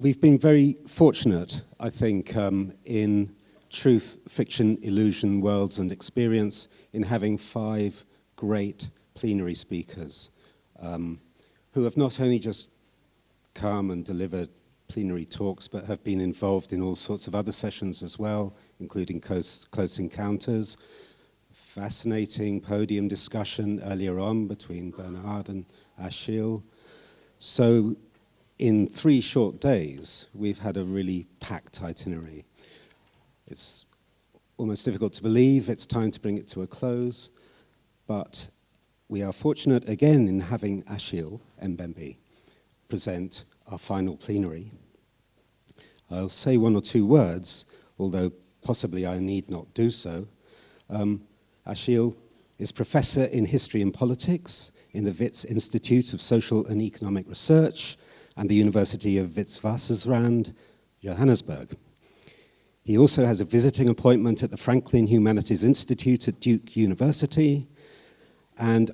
We've been very fortunate, I think, in truth, fiction, illusion, worlds and experience in having 5 great plenary speakers who have not only just come and delivered plenary talks, but have been involved in all sorts of other sessions as well, including close encounters, fascinating podium discussion earlier on between Bernard and Achille. So in 3 short days, we've had a really packed itinerary. It's almost difficult to believe it's time to bring it to a close, but we are fortunate again in having Achille Mbembe present our final plenary. I'll say 1 or 2 words, although possibly I need not do so. Achille is Professor in History and Politics in the Wits Institute of Social and Economic Research and the University of Witwatersrand, Johannesburg. He also has a visiting appointment at the Franklin Humanities Institute at Duke University, and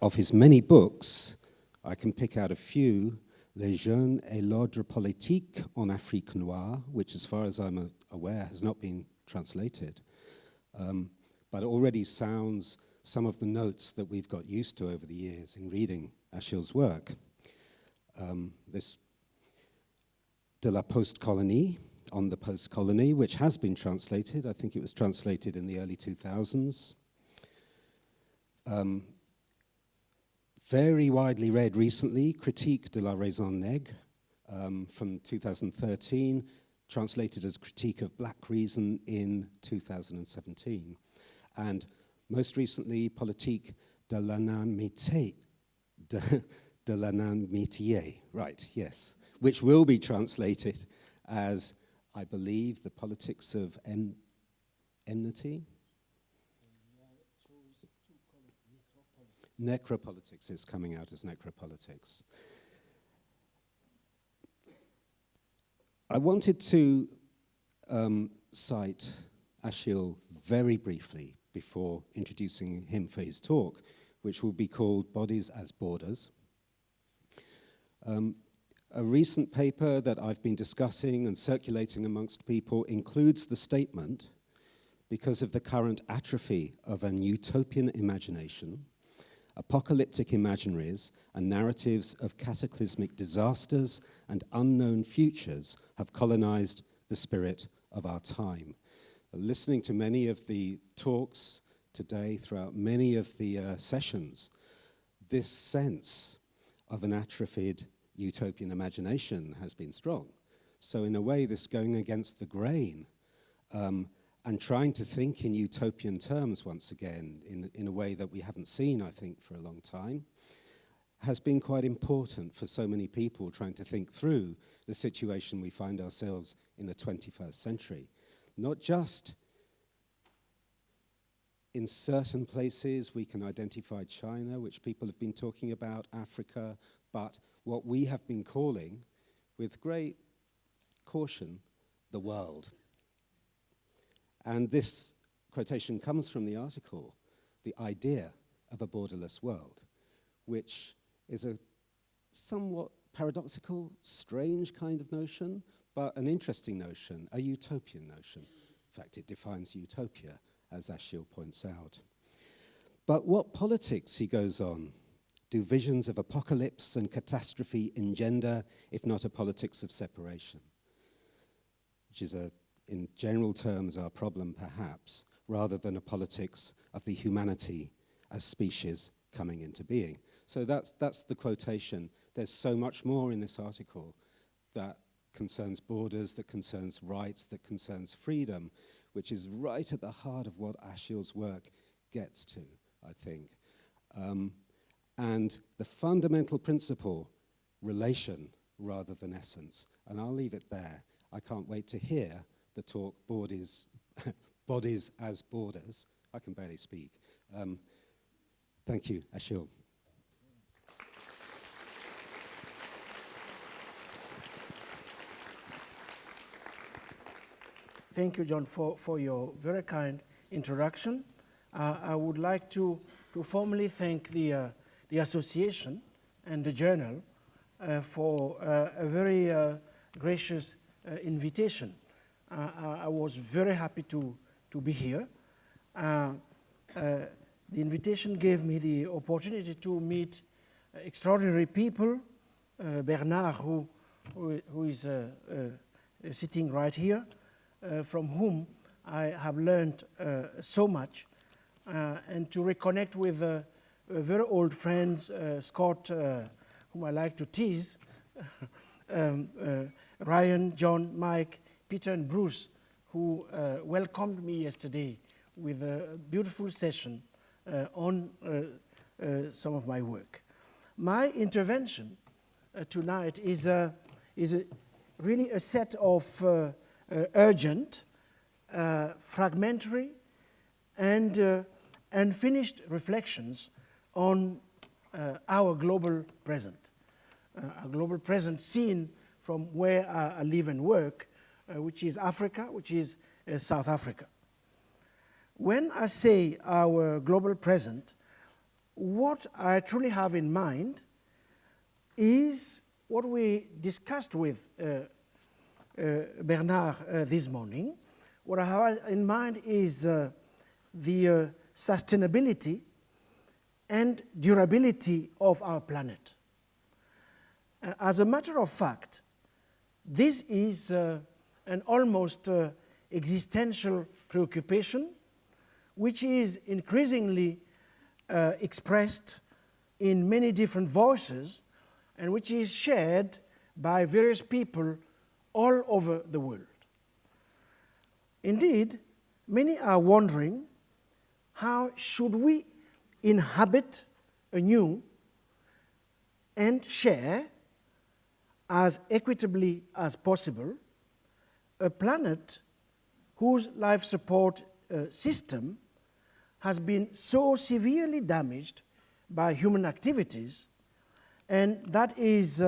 of his many books, I can pick out a few: Les Jeunes et l'Ordre Politique en Afrique Noire, which as far as I'm aware has not been translated, but already sounds some of the notes that we've got used to over the years in reading Achille's work. This De la Post-Colonie, on the post-colony, which has been translated. I think it was translated in the early 2000s. Very widely read recently, Critique de la Raison Nègre, from 2013, translated as Critique of Black Reason in 2017. And most recently, Politique de l'anamitié, de l'anamitié, right, yes, which will be translated as, I believe, the politics of enmity. Necropolitics is coming out as necropolitics. I wanted to cite Achille very briefly before introducing him for his talk, which will be called Bodies as Borders. A recent paper that I've been discussing and circulating amongst people includes the statement, because of the current atrophy of an utopian imagination, apocalyptic imaginaries and narratives of cataclysmic disasters and unknown futures have colonized the spirit of our time. Listening to many of the talks today, throughout many of the sessions, this sense of an atrophied utopian imagination has been strong. So in a way, this going against the grain and trying to think in utopian terms once again, in a way that we haven't seen, I think, for a long time, has been quite important for so many people trying to think through the situation we find ourselves in the 21st century. Not just in certain places we can identify China, which people have been talking about, Africa, but what we have been calling, with great caution, the world. And this quotation comes from the article, The Idea of a Borderless World, which is a somewhat paradoxical, strange kind of notion, but an interesting notion, a utopian notion. In fact, it defines utopia, as Achille points out. But what politics, he goes on, do visions of apocalypse and catastrophe engender, if not a politics of separation? Which is, in general terms, our problem, perhaps, rather than a politics of the humanity as species coming into being. So that's the quotation. There's so much more in this article that concerns borders, that concerns rights, that concerns freedom, which is right at the heart of what Achille's work gets to, I think. And the fundamental principle, relation rather than essence. And I'll leave it there. I can't wait to hear the talk, Bodies as Borders. I can barely speak. Thank you, Achille. Thank you, John, for your very kind introduction. I would like to formally thank the association and the journal for a very gracious invitation. I was very happy to be here. The invitation gave me the opportunity to meet extraordinary people. Bernard, who is sitting right here, from whom I have learned so much, and to reconnect with very old friends, Scott, whom I like to tease, Ryan, John, Mike, Peter, and Bruce, who welcomed me yesterday with a beautiful session on some of my work. My intervention tonight is really a set of urgent, fragmentary, and unfinished reflections on our global present. Our global present seen from where I live and work, which is Africa, which is South Africa. When I say our global present, what I truly have in mind is what we discussed with Bernard this morning. What I have in mind is the sustainability and durability of our planet. As a matter of fact, this is an almost existential preoccupation, which is increasingly expressed in many different voices, and which is shared by various people all over the world. Indeed, many are wondering, how should we inhabit anew and share as equitably as possible a planet whose life support system has been so severely damaged by human activities, and that is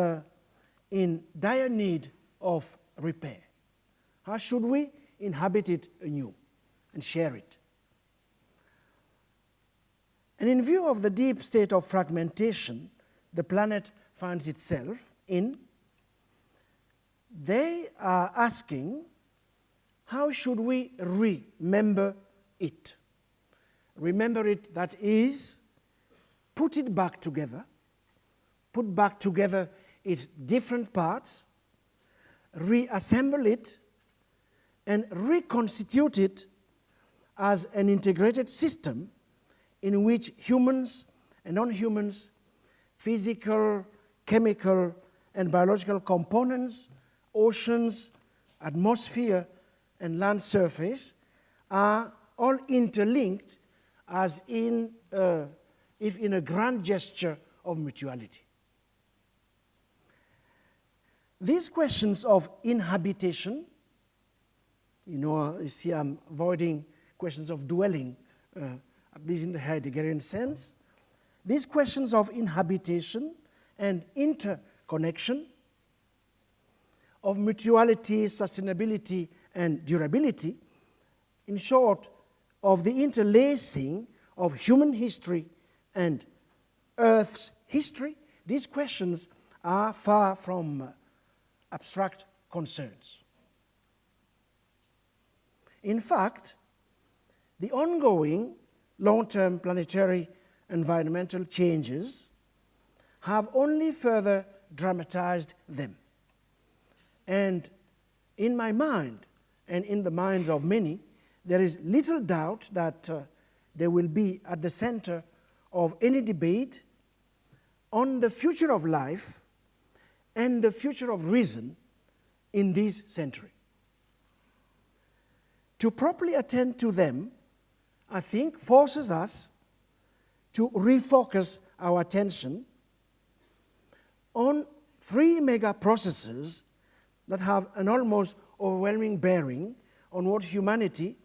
in dire need of repair. How should we inhabit it anew and share it? And in view of the deep state of fragmentation the planet finds itself in, they are asking, how should we remember it? Remember it, that is, put it back together, put back together its different parts, reassemble it, and reconstitute it as an integrated system in which humans and non-humans, physical, chemical, and biological components, oceans, atmosphere, and land surface are all interlinked as in, if in a grand gesture of mutuality. These questions of inhabitation, you see I'm avoiding questions of dwelling, at least in the Heideggerian sense. These questions of inhabitation and interconnection, of mutuality, sustainability, and durability, in short, of the interlacing of human history and Earth's history, these questions are far from abstract concerns. In fact, the ongoing long-term planetary environmental changes have only further dramatized them. And in my mind, and in the minds of many, there is little doubt that they will be at the center of any debate on the future of life and the future of reason in this century. To properly attend to them, I think, forces us to refocus our attention on three mega processes that have an almost overwhelming bearing on what humanity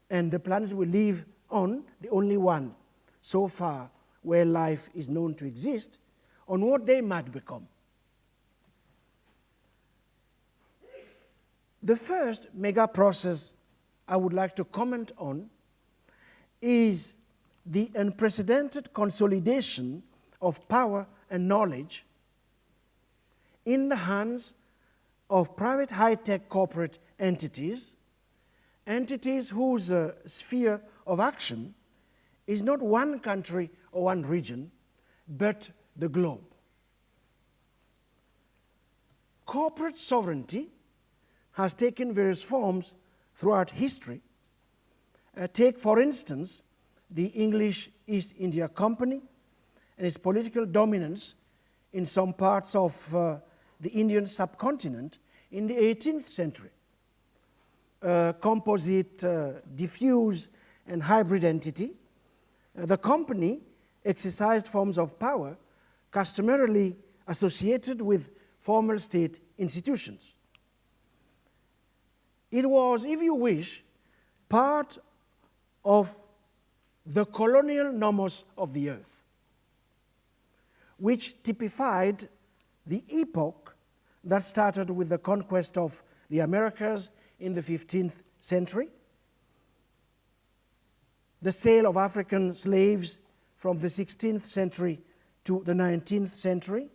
and the planet we live on, the only one so far where life is known to exist, on what they might become. The first mega process I would like to comment on is the unprecedented consolidation of power and knowledge in the hands of private high-tech corporate entities, entities whose sphere of action is not one country or one region, but the globe. Corporate sovereignty has taken various forms throughout history. Take, for instance, the English East India Company and its political dominance in some parts of the Indian subcontinent in the 18th century. Composite, diffuse, and hybrid entity, the company exercised forms of power customarily associated with formal state institutions. It was, if you wish, part of the colonial nomos of the earth, which typified the epoch that started with the conquest of the Americas in the 15th century, the sale of African slaves from the 16th century to the 19th century,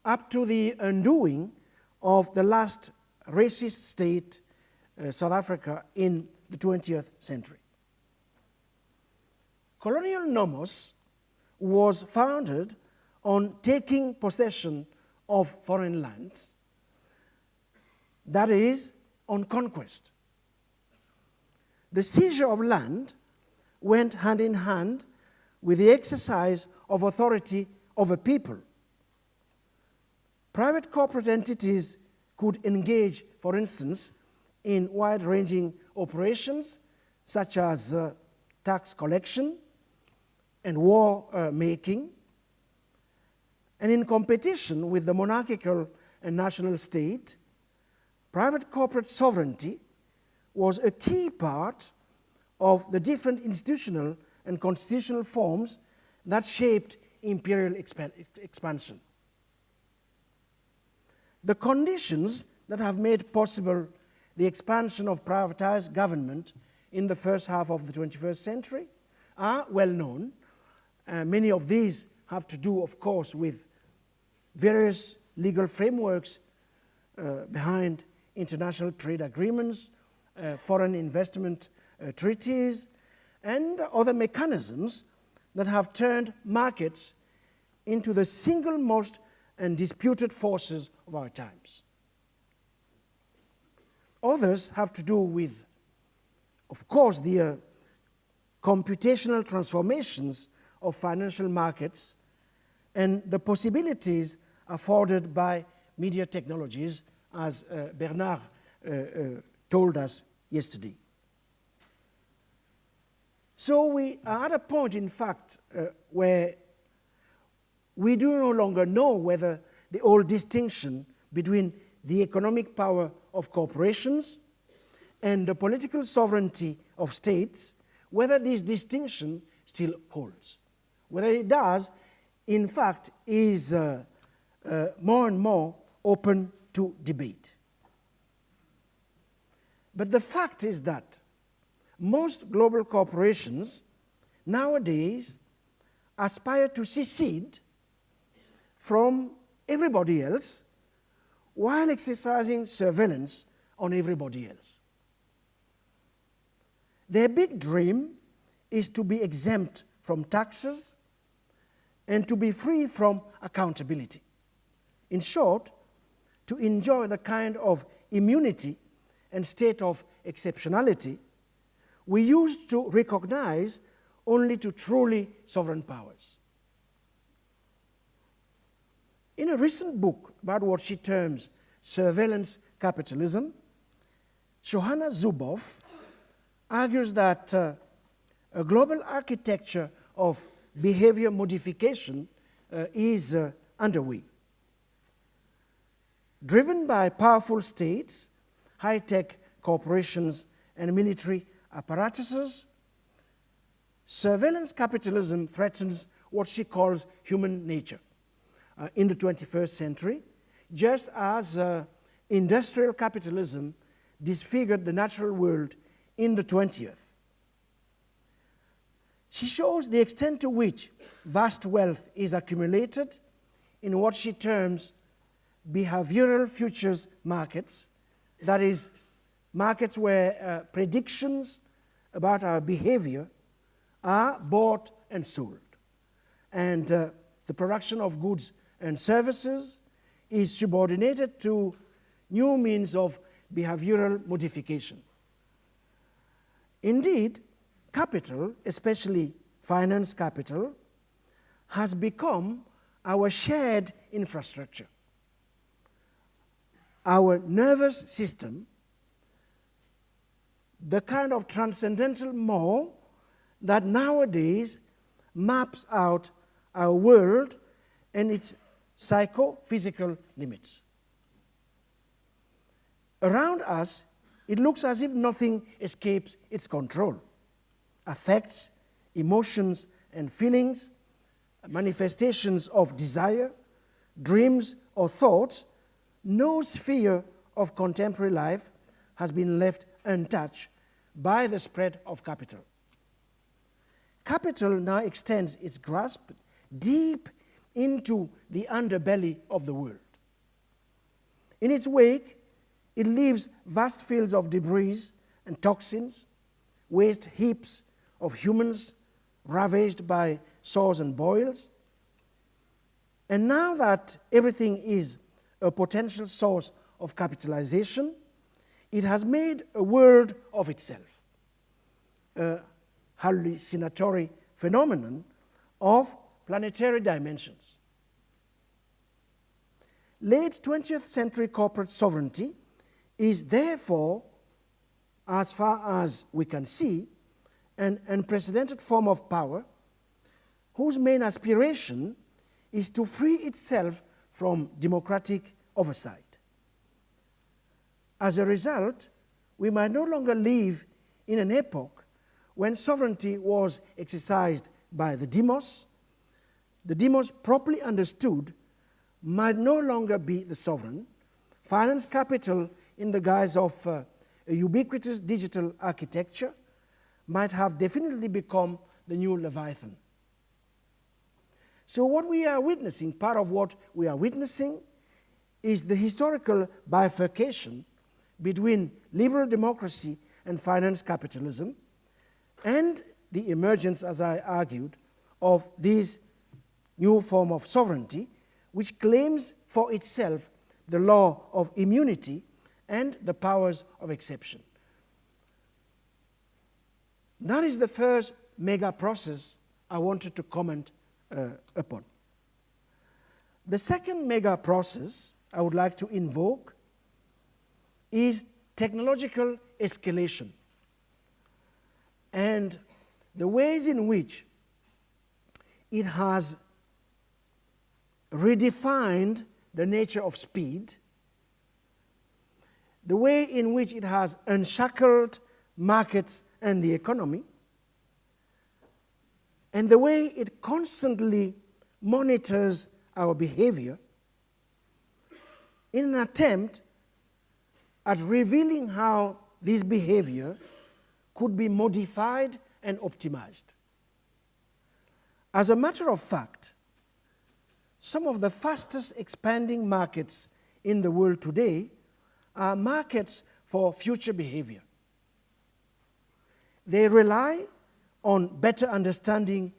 up to the undoing of the last racist state, South Africa, in the 20th century. Colonial nomos was founded on taking possession of foreign lands, that is, on conquest. The seizure of land went hand in hand with the exercise of authority over people. Private corporate entities could engage, for instance, in wide-ranging operations such as tax collection and war making, and in competition with the monarchical and national state, private corporate sovereignty was a key part of the different institutional and constitutional forms that shaped imperial expansion. The conditions that have made possible the expansion of privatized government in the first half of the 21st century are well known. Many of these have to do, of course, with various legal frameworks behind international trade agreements, foreign investment treaties, and other mechanisms that have turned markets into the single most undisputed forces of our times. Others have to do with, of course, the computational transformations of financial markets and the possibilities afforded by media technologies, as Bernard told us yesterday. So we are at a point, in fact, where we do no longer know whether the old distinction between the economic power of corporations and the political sovereignty of states, whether this distinction still holds. Whether it does, in fact, is more and more open to debate. But the fact is that most global corporations nowadays aspire to secede from everybody else while exercising surveillance on everybody else. Their big dream is to be exempt from taxes and to be free from accountability. In short, to enjoy the kind of immunity and state of exceptionality we used to recognize only to truly sovereign powers. In a recent book about what she terms surveillance capitalism, Johanna Zuboff argues that a global architecture of behavior modification is underway. Driven by powerful states, high-tech corporations, and military apparatuses, surveillance capitalism threatens what she calls human nature in the 21st century, just as industrial capitalism disfigured the natural world in the 20th. She shows the extent to which vast wealth is accumulated in what she terms behavioral futures markets, that is, markets where predictions about our behavior are bought and sold. And the production of goods and services is subordinated to new means of behavioral modification. Indeed, capital, especially finance capital, has become our shared infrastructure. Our nervous system, the kind of transcendental mall that nowadays maps out our world and its psychophysical limits. Around us, it looks as if nothing escapes its control. Affects, emotions and feelings, manifestations of desire, dreams or thoughts, no sphere of contemporary life has been left untouched by the spread of capital. Capital now extends its grasp deep into the underbelly of the world. In its wake, it leaves vast fields of debris and toxins, waste heaps of humans ravaged by sores and boils. And now that everything is a potential source of capitalization, it has made a world of itself, a hallucinatory phenomenon of planetary dimensions. Late 20th century corporate sovereignty is therefore, as far as we can see, an unprecedented form of power whose main aspiration is to free itself from democratic oversight. As a result, we might no longer live in an epoch when sovereignty was exercised by the demos. The demos, properly understood, might no longer be the sovereign. Finance capital, in the guise of a ubiquitous digital architecture, might have definitely become the new Leviathan. So what we are witnessing, part of what we are witnessing, is the historical bifurcation between liberal democracy and finance capitalism, and the emergence, as I argued, of this new form of sovereignty, which claims for itself the law of immunity and the powers of exception. That is the first mega process I wanted to comment upon. The second mega process I would like to invoke is technological escalation and the ways in which it has redefined the nature of speed, the way in which it has unshackled markets and the economy, and the way it constantly monitors our behavior in an attempt at revealing how this behavior could be modified and optimized. As a matter of fact, some of the fastest expanding markets in the world today are markets for future behavior. They rely on better understanding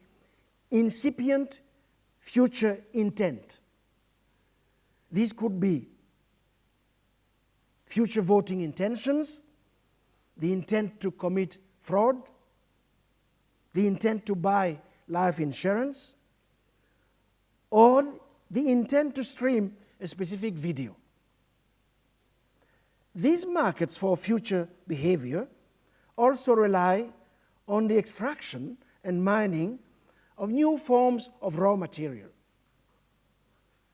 incipient future intent. These could be future voting intentions, the intent to commit fraud, the intent to buy life insurance, or the intent to stream a specific video. These markets for future behavior also rely on the extraction and mining of new forms of raw material.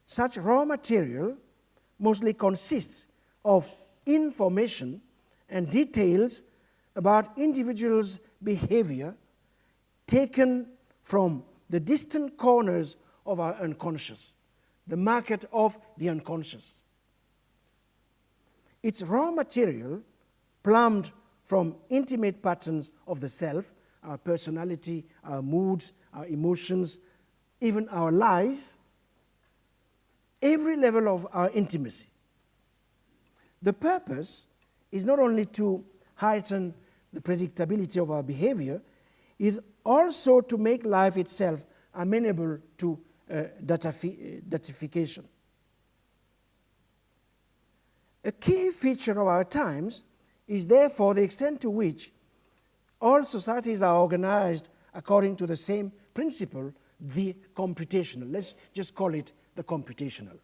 Such raw material mostly consists of information and details about individuals' behavior taken from the distant corners of our unconscious, the market of the unconscious. It's raw material plumbed from intimate patterns of the self, our personality, our moods, our emotions, even our lies, every level of our intimacy. The purpose is not only to heighten the predictability of our behavior, is also to make life itself amenable to datification. A key feature of our times is therefore the extent to which all societies are organized according to the same principle, the computational. Let's just call it the computational.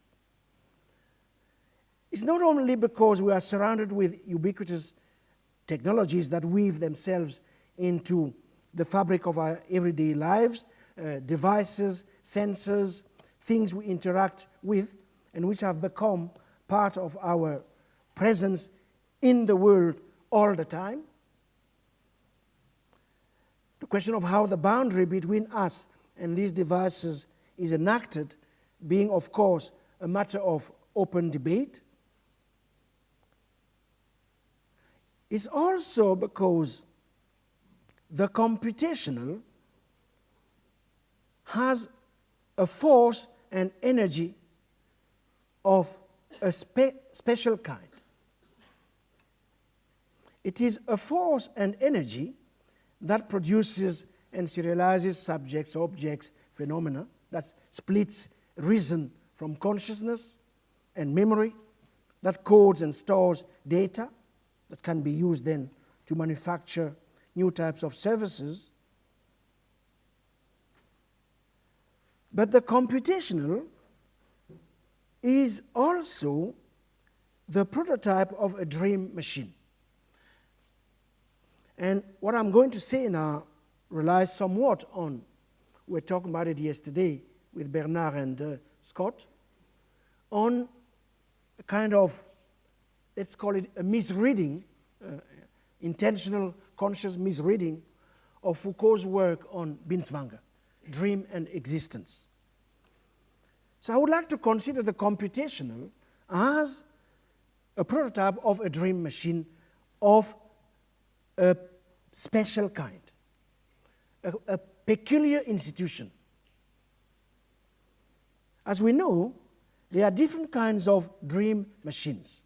It's not only because we are surrounded with ubiquitous technologies that weave themselves into the fabric of our everyday lives, devices, sensors, things we interact with, and which have become part of our presence in the world all the time. The question of how the boundary between us and these devices is enacted being, of course, a matter of open debate. It's also because the computational has a force and energy of a special kind. It is a force and energy that produces and serializes subjects, objects, phenomena, that splits reason from consciousness and memory, that codes and stores data that can be used then to manufacture new types of services. But the computational is also the prototype of a dream machine. And what I'm going to say now relies somewhat on, we were talking about it yesterday with Bernard and Scott, on a kind of, let's call it a misreading, intentional, conscious misreading of Foucault's work on Binswanger, Dream and Existence. So I would like to consider the computational as a prototype of a dream machine of a special kind, a peculiar institution. As we know, there are different kinds of dream machines.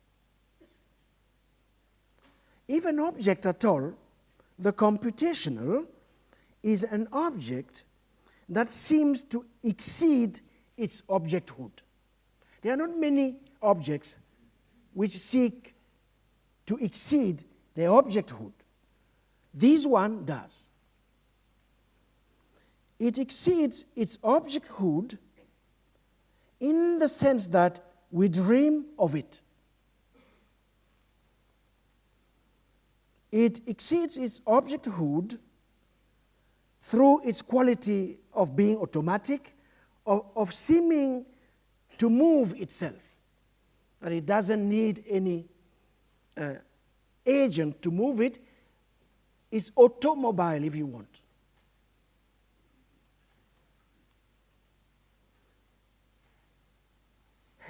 If an object at all, the computational is an object that seems to exceed its objecthood. There are not many objects which seek to exceed their objecthood. This one does. It exceeds its objecthood in the sense that we dream of it. It exceeds its objecthood through its quality of being automatic, of seeming to move itself. That it doesn't need any agent to move it. It's automobile, if you want.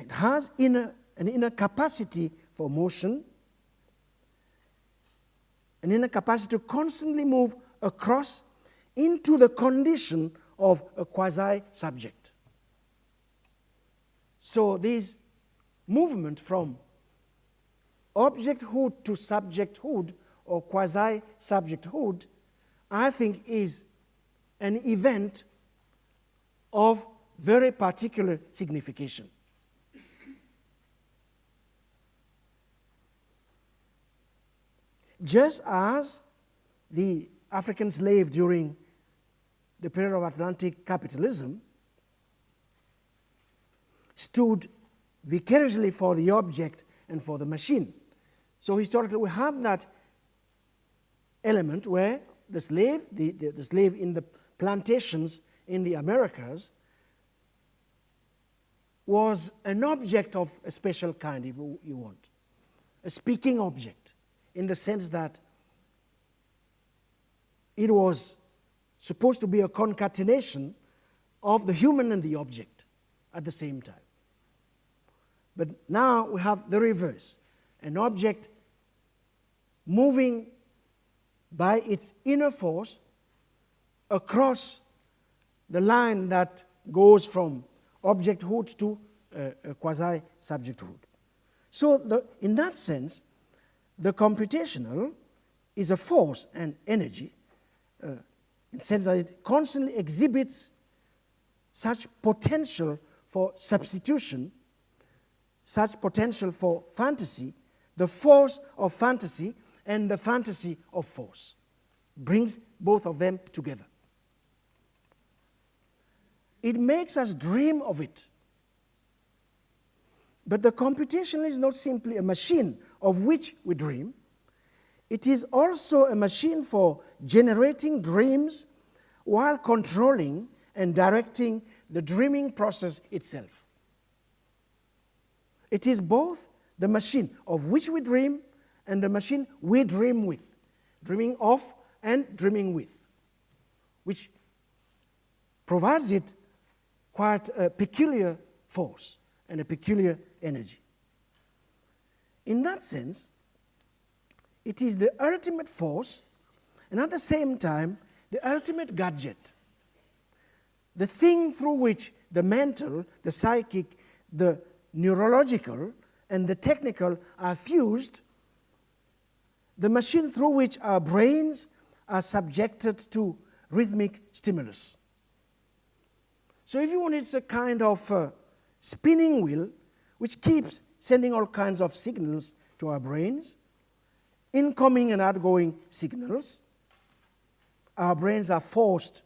It has an inner capacity for motion, an inner capacity to constantly move across into the condition of a quasi-subject. So this movement from objecthood to subjecthood or quasi-subjecthood, I think is an event of very particular signification. Just as the African slave during the period of Atlantic capitalism stood vicariously for the object and for the machine. So historically we have that element where the slave, the slave in the plantations in the Americas was an object of a special kind, if you want, a speaking object, in the sense that it was supposed to be a concatenation of the human and the object at the same time. But now we have the reverse, an object moving by its inner force across the line that goes from objecthood to quasi-subjecthood. So in that sense, the computational is a force and energy in the sense that it constantly exhibits such potential for substitution, such potential for fantasy, the force of fantasy and the fantasy of force. Brings both of them together. It makes us dream of it. But the computational is not simply a machine of which we dream. It is also a machine for generating dreams while controlling and directing the dreaming process itself. It is both the machine of which we dream and the machine we dream with, dreaming of and dreaming with, which provides it quite a peculiar force and a peculiar energy. In that sense, it is the ultimate force and at the same time the ultimate gadget, the thing through which the mental, the psychic, the neurological and the technical are fused, the machine through which our brains are subjected to rhythmic stimulus. So if you want, it's a kind of spinning wheel which keeps sending all kinds of signals to our brains, incoming and outgoing signals. Our brains are forced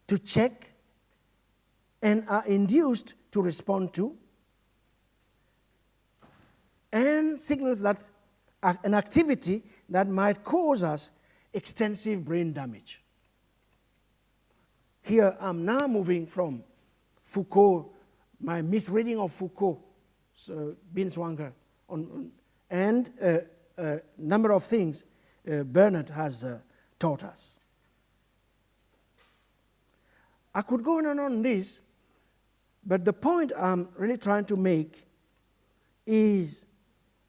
to check and are induced to respond to, and signals that are an activity that might cause us extensive brain damage. Here I'm now moving from Foucault, my misreading of Foucault, Binswanger, and a number of things Bernard has taught us. I could go on and on this, but the point I'm really trying to make is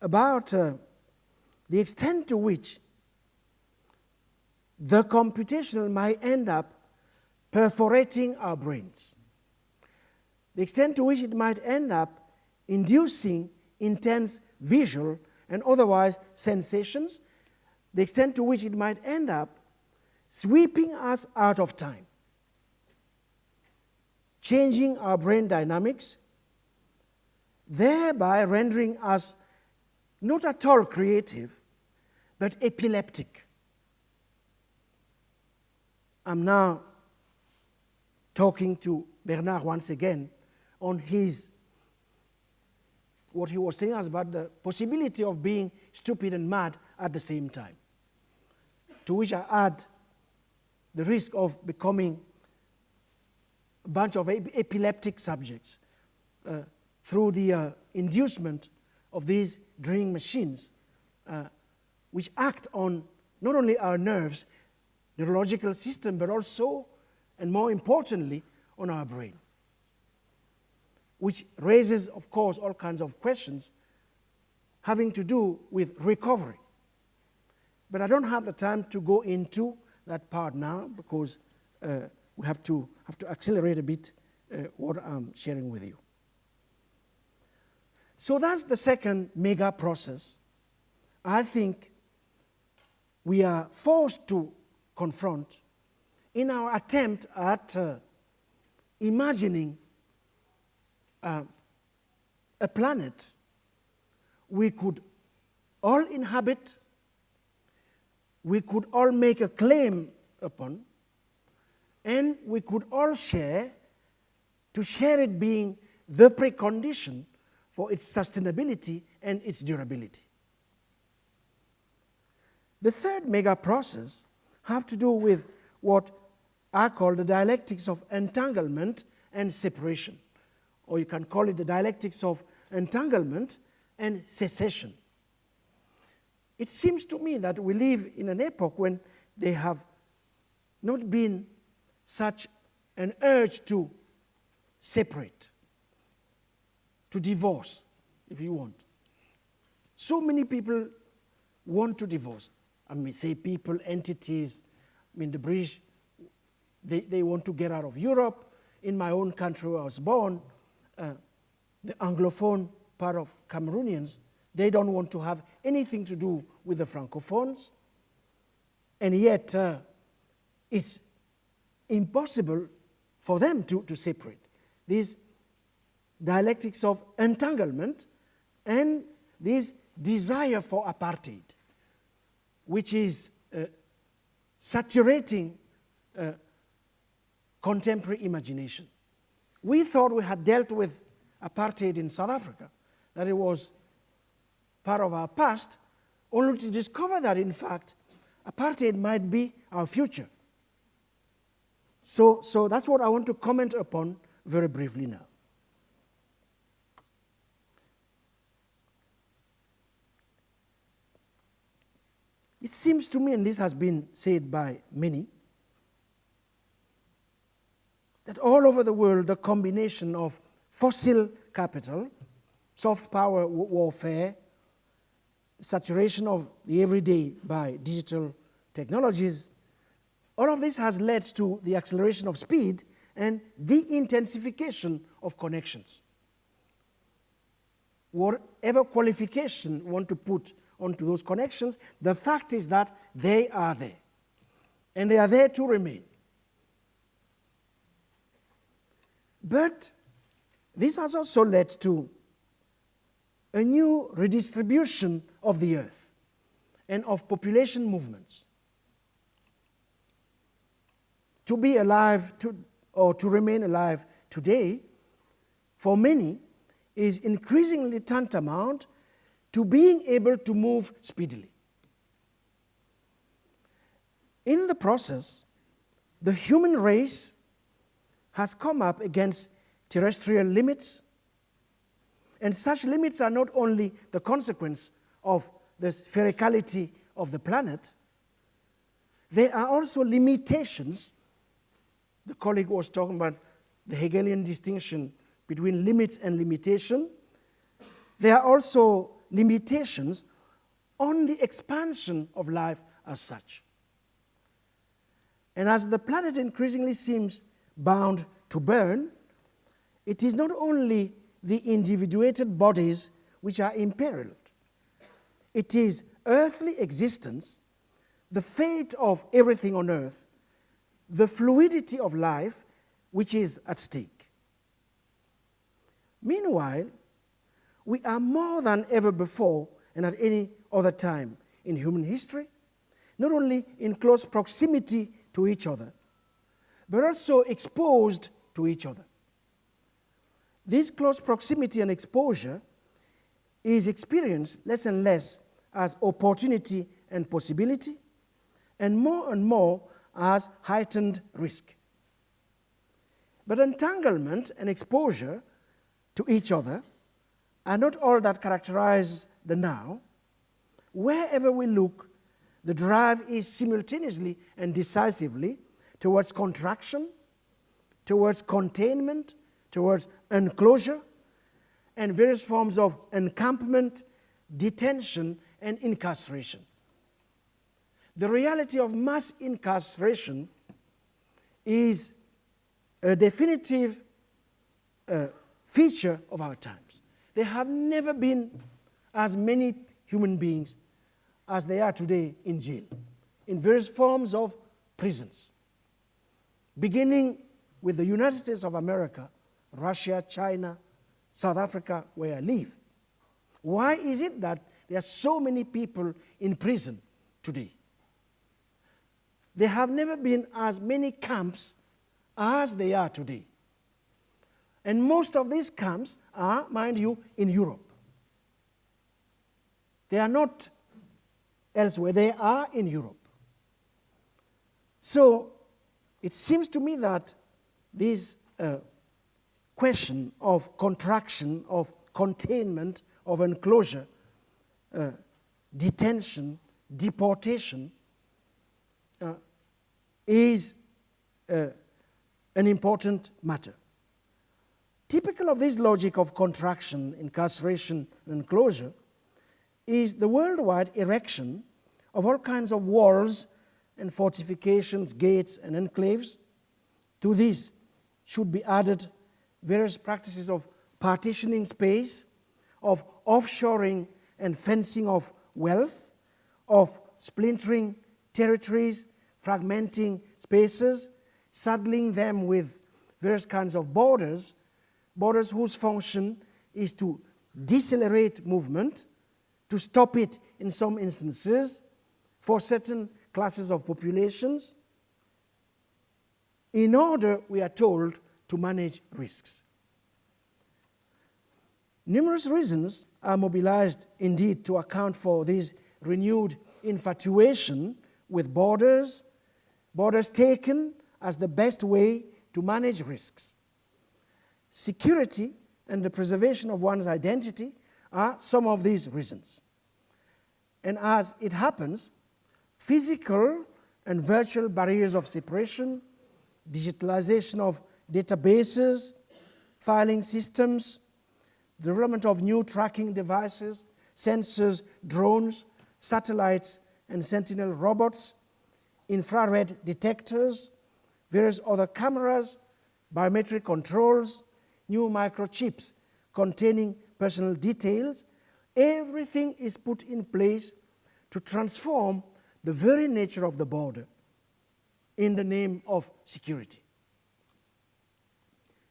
about the extent to which the computational might end up perforating our brains, the extent to which it might end up inducing intense visual and otherwise sensations, the extent to which it might end up sweeping us out of time, changing our brain dynamics, thereby rendering us not at all creative, but epileptic. I'm now talking to Bernard once again on what he was telling us about the possibility of being stupid and mad at the same time, to which I add the risk of becoming a bunch of epileptic subjects through the inducement of these dreaming machines, which act on not only our nerves, neurological system, but also, and more importantly, on our brain, which raises, of course, all kinds of questions having to do with recovery. But I don't have the time to go into that part now because we have to accelerate a bit what I'm sharing with you. So that's the second mega process I think we are forced to confront in our attempt at imagining a planet we could all inhabit, we could all make a claim upon, and we could all share, to share it being the precondition for its sustainability and its durability. The third mega process have to do with what I call the dialectics of entanglement and separation, or you can call it the dialectics of entanglement and cessation. It seems to me that we live in an epoch when there have not been such an urge to separate, to divorce, if you want. So many people want to divorce. I mean, say people, entities. I mean, the British, they want to get out of Europe. In my own country where I was born, the Anglophone part of Cameroonians, they don't want to have anything to do with the Francophones, and yet it's impossible for them to separate these dialectics of entanglement and this desire for apartheid, which is saturating contemporary imagination. We thought we had dealt with apartheid in South Africa, that it was part of our past, only to discover that, in fact, apartheid might be our future. So that's what I want to comment upon very briefly now. It seems to me, and this has been said by many, that all over the world the combination of fossil capital, soft power warfare, saturation of the everyday by digital technologies, all of this has led to the acceleration of speed and the intensification of connections. Whatever qualification you want to put onto those connections, the fact is that they are there. And they are there to remain. But this has also led to a new redistribution of the earth and of population movements. To be alive, or to remain alive today, for many, is increasingly tantamount to being able to move speedily. In the process, the human race has come up against terrestrial limits, and such limits are not only the consequence of the sphericality of the planet, they are also limitations. The colleague was talking about the Hegelian distinction between limits and limitation. There are also limitations on the expansion of life as such. And as the planet increasingly seems bound to burn, it is not only the individuated bodies which are imperiled. It is earthly existence, the fate of everything on earth, the fluidity of life which is at stake. Meanwhile, we are more than ever before and at any other time in human history, not only in close proximity to each other, but also exposed to each other. This close proximity and exposure is experienced less and less as opportunity and possibility, and more as heightened risk. But entanglement and exposure to each other are not all that characterize the now. Wherever we look, the drive is simultaneously and decisively towards contraction, towards containment, towards enclosure, and various forms of encampment, detention, and incarceration. The reality of mass incarceration is a definitive feature of our times. There have never been as many human beings as they are today in jail, in various forms of prisons, beginning with the United States of America, Russia, China, South Africa, where I live. Why is it that there are so many people in prison today? There have never been as many camps as they are today. And most of these camps are, mind you, in Europe. They are not elsewhere, they are in Europe. So it seems to me that this question of contraction, of containment, of enclosure, detention, deportation, is an important matter. Typical of this logic of contraction, incarceration, and enclosure is the worldwide erection of all kinds of walls and fortifications, gates, and enclaves. To this should be added various practices of partitioning space, of offshoring and fencing of wealth, of splintering territories, fragmenting spaces, saddling them with various kinds of borders, borders whose function is to decelerate movement, to stop it in some instances for certain classes of populations, in order, we are told, to manage risks. Numerous reasons are mobilized indeed to account for this renewed infatuation with borders, borders taken as the best way to manage risks. Security and the preservation of one's identity are some of these reasons. And as it happens, physical and virtual barriers of separation, digitalization of databases, filing systems, development of new tracking devices, sensors, drones, satellites, and sentinel robots, infrared detectors, various other cameras, biometric controls, new microchips containing personal details, everything is put in place to transform the very nature of the border in the name of security.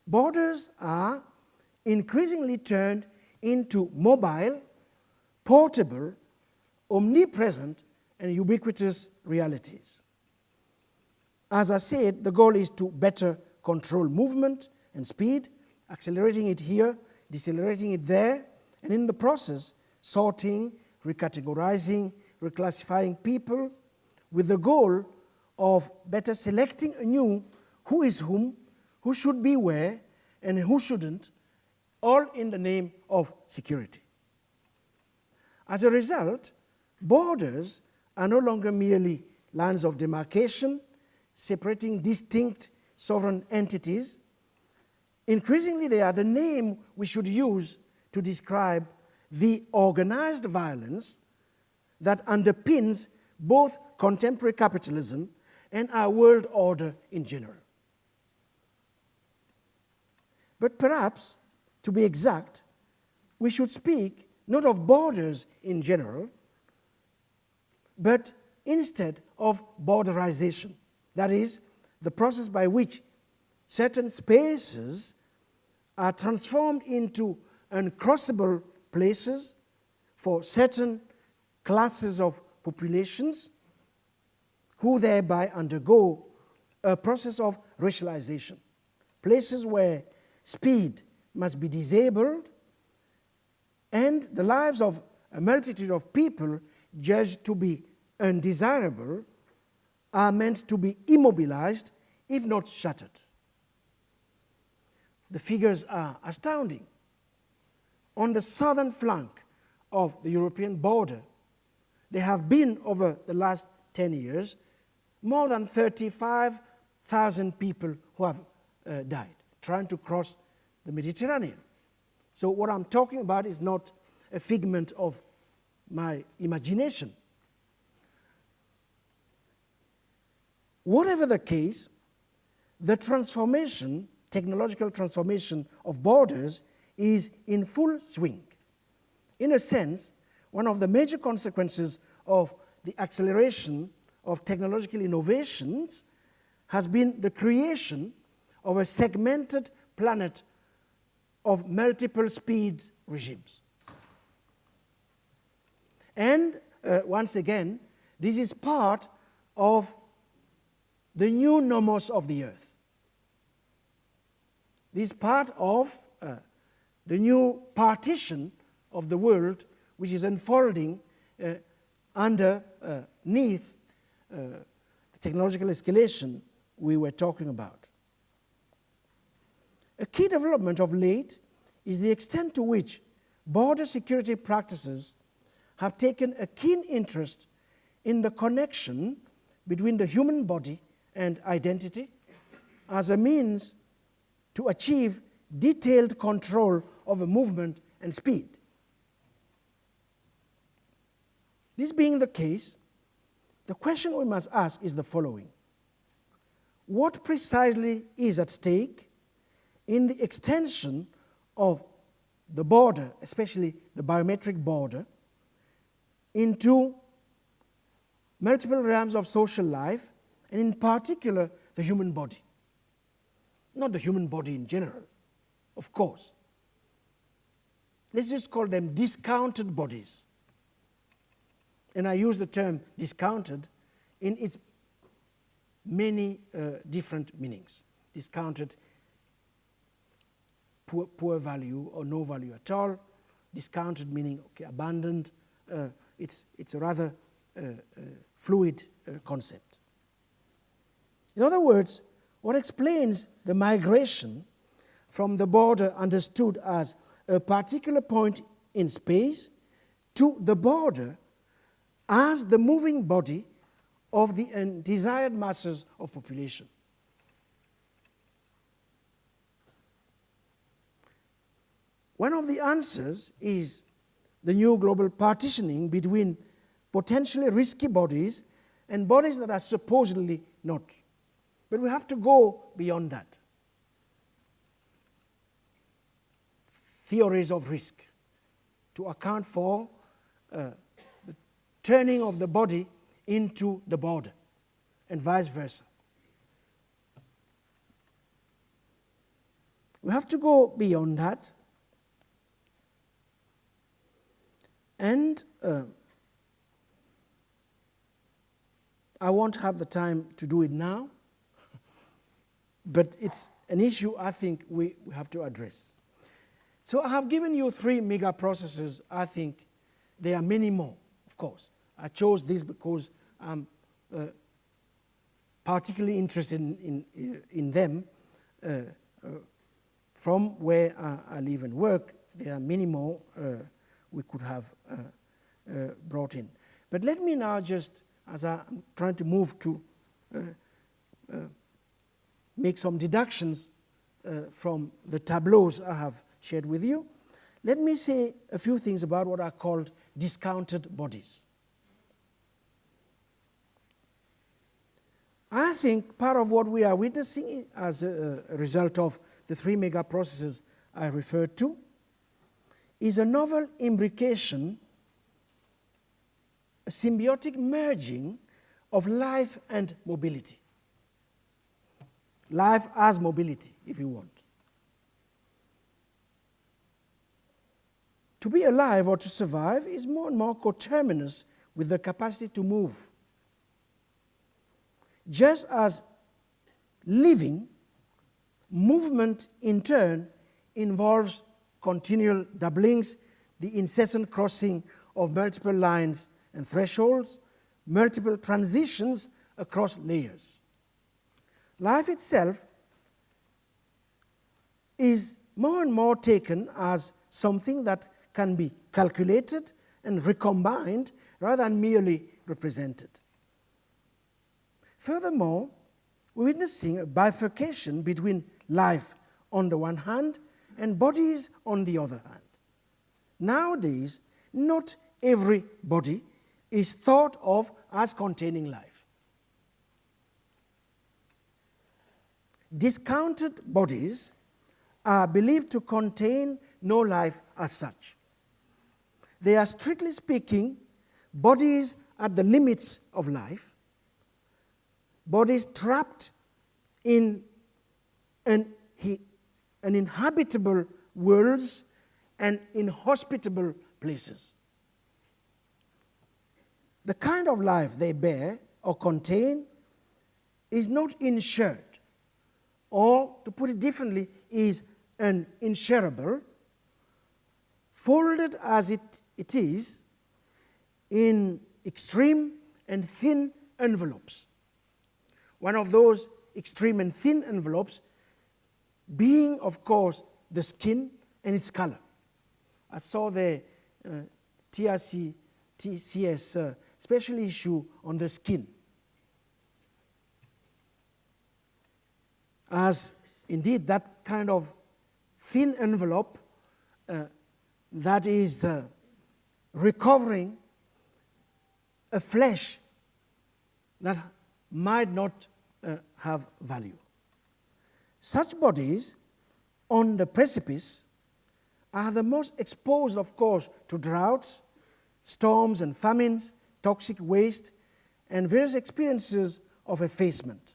Borders are increasingly turned into mobile, portable, omnipresent, and ubiquitous realities. As I said, the goal is to better control movement and speed, accelerating it here, decelerating it there, and in the process, sorting, recategorizing, reclassifying people with the goal of better selecting anew who is whom, who should be where, and who shouldn't, all in the name of security. As a result, borders are no longer merely lines of demarcation, separating distinct sovereign entities. Increasingly, they are the name we should use to describe the organized violence that underpins both contemporary capitalism and our world order in general. But perhaps, to be exact, we should speak not of borders in general, but instead of borderization. That is, the process by which certain spaces are transformed into uncrossable places for certain classes of populations who thereby undergo a process of racialization. Places where speed must be disabled and the lives of a multitude of people judged to be undesirable are meant to be immobilized, if not shattered. The figures are astounding. On the southern flank of the European border, there have been, over the last 10 years, more than 35,000 people who have died trying to cross the Mediterranean. So what I'm talking about is not a figment of my imagination. Whatever the case, the transformation, technological transformation of borders is in full swing. In a sense, one of the major consequences of the acceleration of technological innovations has been the creation of a segmented planet of multiple speed regimes. And once again, this is part of the new nomos of the earth. This is part of the new partition of the world which is unfolding underneath the technological escalation we were talking about. A key development of late is the extent to which border security practices have taken a keen interest in the connection between the human body and identity as a means to achieve detailed control over movement and speed. This being the case, the question we must ask is the following. What precisely is at stake in the extension of the border, especially the biometric border, into multiple realms of social life, and in particular, the human body. Not the human body in general, of course. Let's just call them discounted bodies. And I use the term discounted in its many different meanings. Discounted, poor value or no value at all. Discounted meaning, okay, abandoned. It's a rather fluid concept. In other words, what explains the migration from the border understood as a particular point in space to the border as the moving body of the desired masses of population. One of the answers is the new global partitioning between potentially risky bodies and bodies that are supposedly not. But we have to go beyond that. Theories of risk to account for the turning of the body into the border and vice versa. We have to go beyond that, and I won't have the time to do it now, but it's an issue I think we have to address. So I have given you 3 mega processes. I think there are many more, of course. I chose this because I'm particularly interested in them. From where I live and work, there are many more we could have brought in. But let me now just, as I'm trying to move to make some deductions from the tableaus I have shared with you, let me say a few things about what are called discounted bodies. I think part of what we are witnessing as a result of the 3 mega processes I referred to is a novel imbrication, a symbiotic merging of life and mobility. Life as mobility, if you want. To be alive or to survive is more and more coterminous with the capacity to move. Just as living, movement in turn involves continual doublings, the incessant crossing of multiple lines and thresholds, multiple transitions across layers. Life itself is more and more taken as something that can be calculated and recombined rather than merely represented. Furthermore, we're witnessing a bifurcation between life on the one hand and bodies on the other hand. Nowadays, not every body is thought of as containing life. Discounted bodies are believed to contain no life as such. They are, strictly speaking, bodies at the limits of life, bodies trapped in an inhabitable worlds and inhospitable places. The kind of life they bear or contain is not insured, or, to put it differently, is an insurable, folded as it is in extreme and thin envelopes. One of those extreme and thin envelopes being, of course, the skin and its color. I saw the TCS special issue on the skin. As indeed that kind of thin envelope that is recovering a flesh that might not have value. Such bodies on the precipice are the most exposed, of course, to droughts, storms and famines, toxic waste, and various experiences of effacement.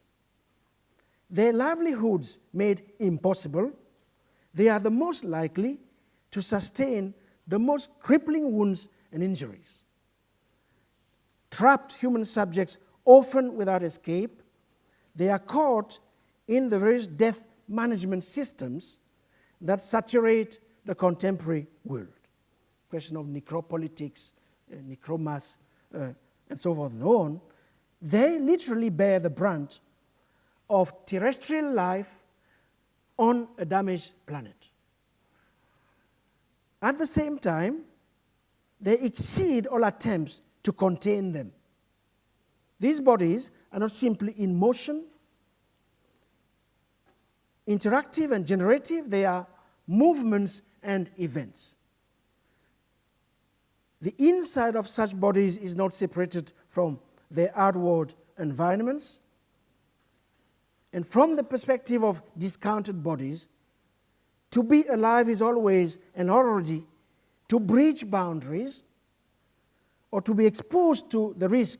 Their livelihoods made impossible, they are the most likely to sustain the most crippling wounds and injuries. Trapped human subjects, often without escape, they are caught in the various death management systems that saturate the contemporary world. Question of necropolitics, necromass, and so forth and on. They literally bear the brunt of terrestrial life on a damaged planet. At the same time, they exceed all attempts to contain them. These bodies are not simply in motion, interactive and generative, they are movements and events. The inside of such bodies is not separated from their outward environments. And from the perspective of discounted bodies, to be alive is always an already to breach boundaries or to be exposed to the risk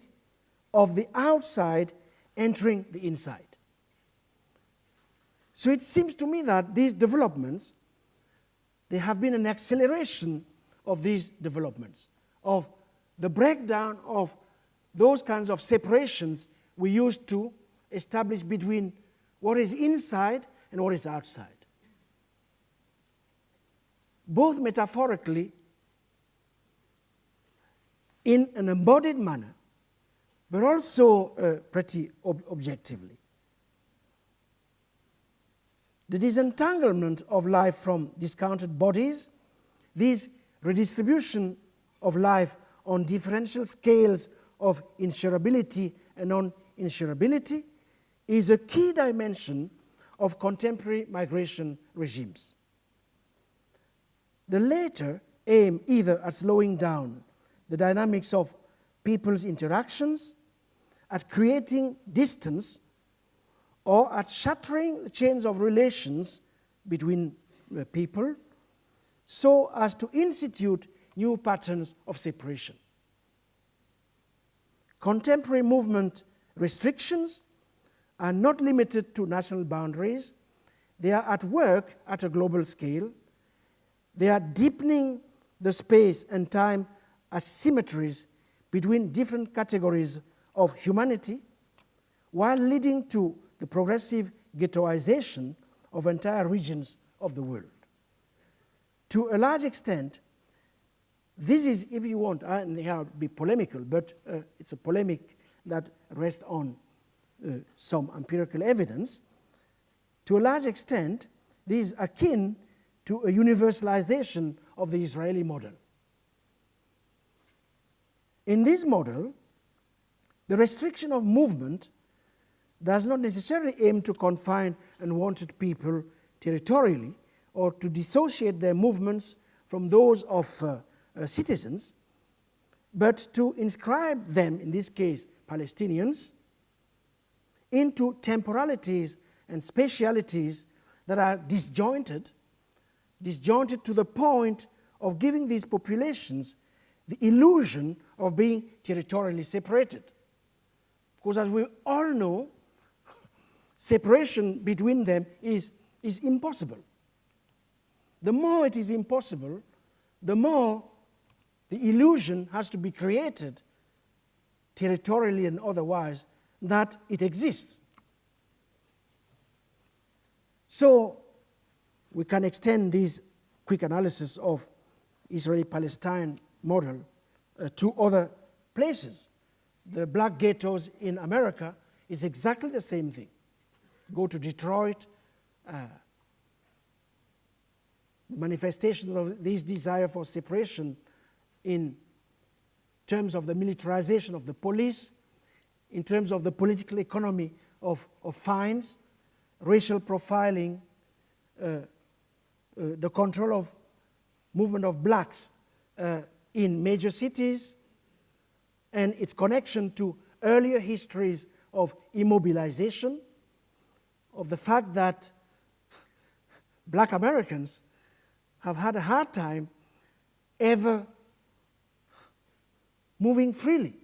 of the outside entering the inside. So it seems to me that these developments, there have been an acceleration of these developments, of the breakdown of those kinds of separations we used to establish between what is inside and what is outside. Both metaphorically, in an embodied manner, but also pretty objectively. The disentanglement of life from discounted bodies, this redistribution of life on differential scales of insurability and non-insurability, is a key dimension of contemporary migration regimes. The latter aim either at slowing down the dynamics of people's interactions, at creating distance, or at shattering the chains of relations between the people, so as to institute new patterns of separation. Contemporary movement restrictions are not limited to national boundaries. They are at work at a global scale. They are deepening the space and time asymmetries between different categories of humanity, while leading to the progressive ghettoization of entire regions of the world. To a large extent, this is, if you want, and here I'll be polemical, but it's a polemic that rests on some empirical evidence. To a large extent, this is akin to a universalization of the Israeli model. In this model, the restriction of movement does not necessarily aim to confine unwanted people territorially or to dissociate their movements from those of citizens, but to inscribe them, in this case Palestinians, into temporalities and spatialities that are disjointed to the point of giving these populations the illusion of being territorially separated. Because as we all know, separation between them is impossible. The more it is impossible, the more the illusion has to be created, territorially and otherwise, that it exists. So we can extend this quick analysis of Israeli-Palestine model to other places. The black ghettos in America is exactly the same thing. Go to Detroit, manifestations of this desire for separation in terms of the militarization of the police, in terms of the political economy of fines, racial profiling, the control of movement of blacks in major cities, and its connection to earlier histories of immobilization, of the fact that black Americans have had a hard time ever moving freely,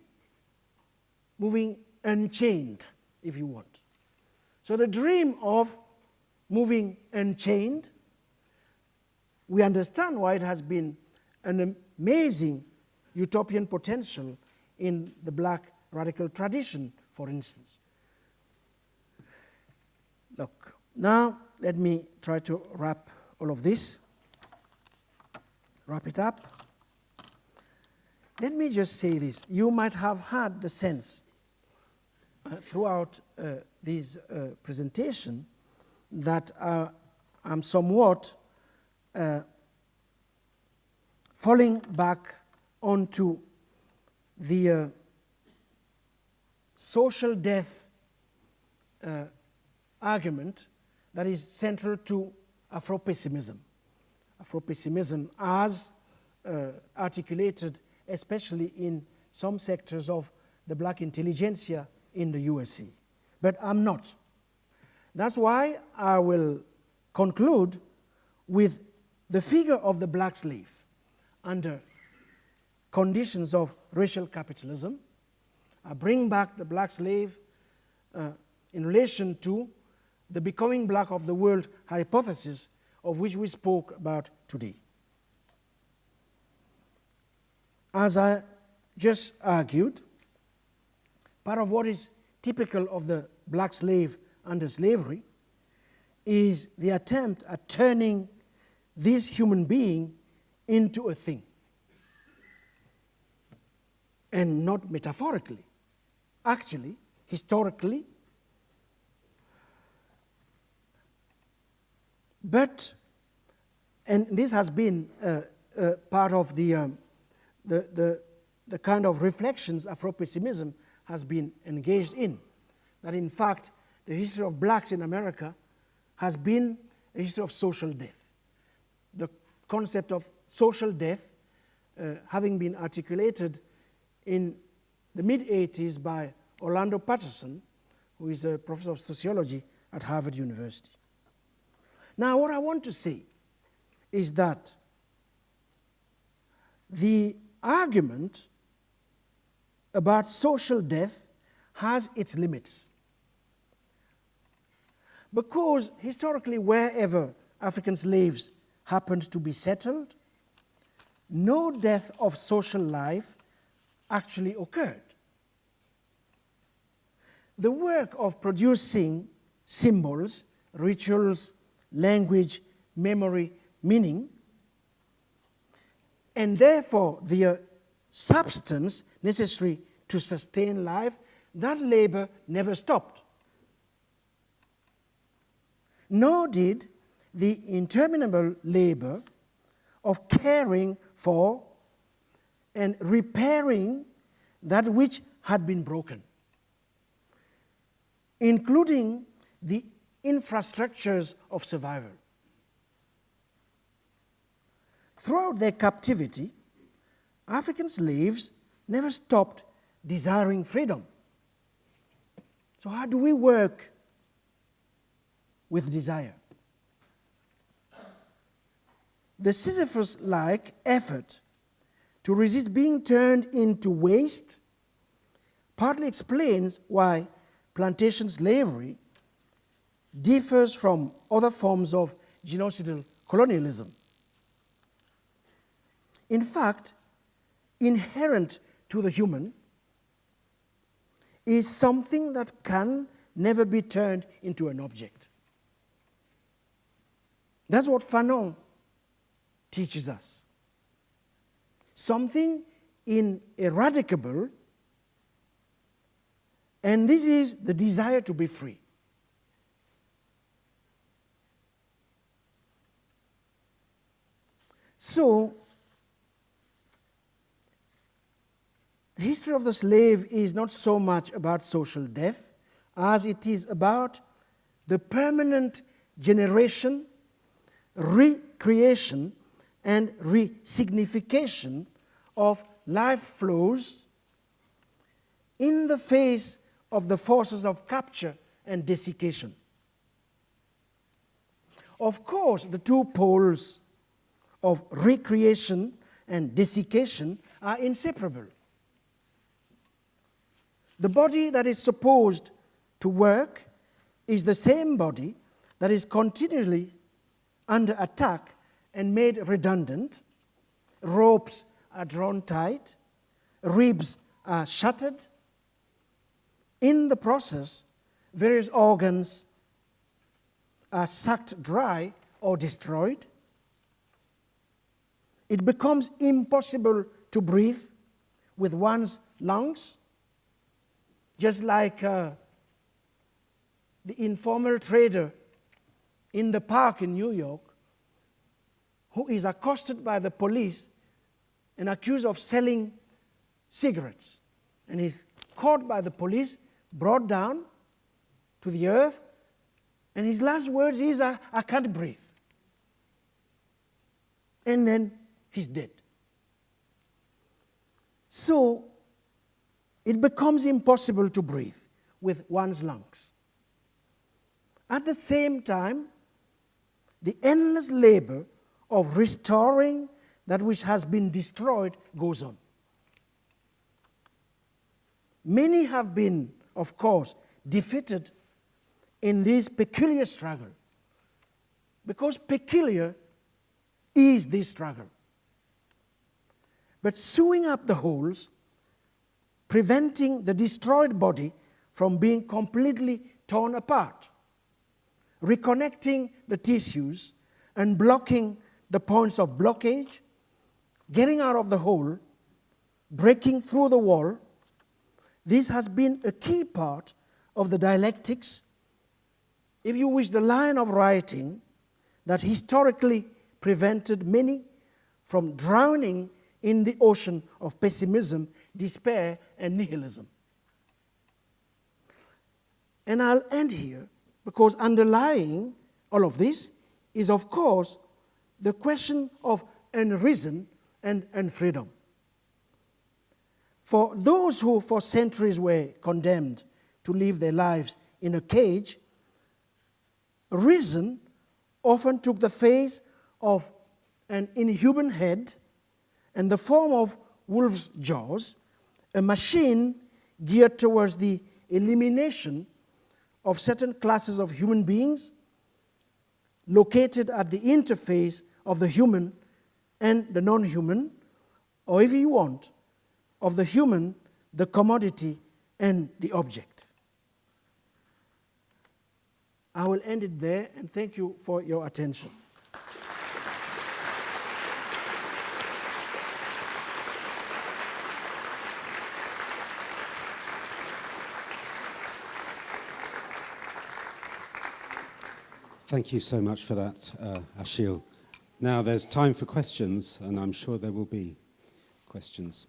moving unchained, if you want. So the dream of moving unchained, we understand why it has been an amazing utopian potential in the black radical tradition, for instance. Look, now let me try to wrap all of this, wrap it up. Let me just say this. You might have had the sense throughout this presentation that I'm somewhat falling back onto the social death argument that is central to Afro-pessimism. Afro-pessimism as articulated especially in some sectors of the black intelligentsia in the USA. But I'm not. That's why I will conclude with the figure of the black slave under conditions of racial capitalism. I bring back the black slave in relation to the becoming black of the world hypothesis of which we spoke about today. As I just argued, part of what is typical of the black slave under slavery is the attempt at turning this human being into a thing. And not metaphorically, actually, historically. But, and this has been part of the kind of reflections Afro-pessimism has been engaged in, that in fact the history of blacks in America has been a history of social death. The concept of social death having been articulated in the mid-80s by Orlando Patterson, who is a professor of sociology at Harvard University. Now, what I want to say is that the argument about social death has its limits. Because historically, wherever African slaves happened to be settled, no death of social life actually occurred. The work of producing symbols, rituals, language, memory, meaning, and therefore the substance necessary to sustain life, that labor never stopped. Nor did the interminable labor of caring for and repairing that which had been broken, including the infrastructures of survival. Throughout their captivity, African slaves never stopped desiring freedom. So how do we work with desire? The Sisyphus-like effort to resist being turned into waste partly explains why plantation slavery differs from other forms of genocidal colonialism. In fact, inherent to the human is something that can never be turned into an object. That's what Fanon teaches us. Something ineradicable, and this is the desire to be free. So, the history of the slave is not so much about social death as it is about the permanent generation, recreation, and resignification of life flows in the face of the forces of capture and desiccation. Of course, the two poles of recreation and desiccation are inseparable. The body that is supposed to work is the same body that is continually under attack and made redundant. Ropes are drawn tight, ribs are shattered. In the process, various organs are sucked dry or destroyed. It becomes impossible to breathe with one's lungs, just like the informal trader in the park in New York who is accosted by the police and accused of selling cigarettes. And he's caught by the police, brought down to the earth, and his last words is, I can't breathe. And then he's dead. So it becomes impossible to breathe with one's lungs. At the same time, the endless labor of restoring that which has been destroyed goes on. Many have been, of course, defeated in this peculiar struggle, because peculiar is this struggle. But sewing up the holes, preventing the destroyed body from being completely torn apart, reconnecting the tissues and blocking the points of blockage, getting out of the hole, breaking through the wall, this has been a key part of the dialectics, if you wish, the line of writing that historically prevented many from drowning in the ocean of pessimism, despair, and nihilism. And I'll end here, because underlying all of this is, of course, the question of unreason and freedom. For those who for centuries were condemned to live their lives in a cage, reason often took the face of an inhuman head and the form of wolf's jaws, a machine geared towards the elimination of certain classes of human beings located at the interface of the human and the non-human, or if you want, of the human, the commodity, and the object. I will end it there, and thank you for your attention. Thank you so much for that, Achille. Now there's time for questions, and I'm sure there will be questions.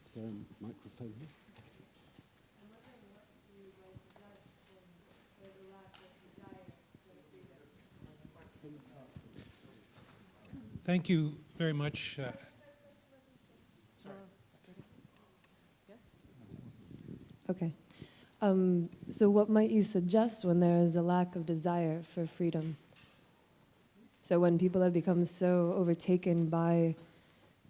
Is there a microphone here? Thank you very much. Okay. So what might you suggest when there is a lack of desire for freedom? So when people have become so overtaken by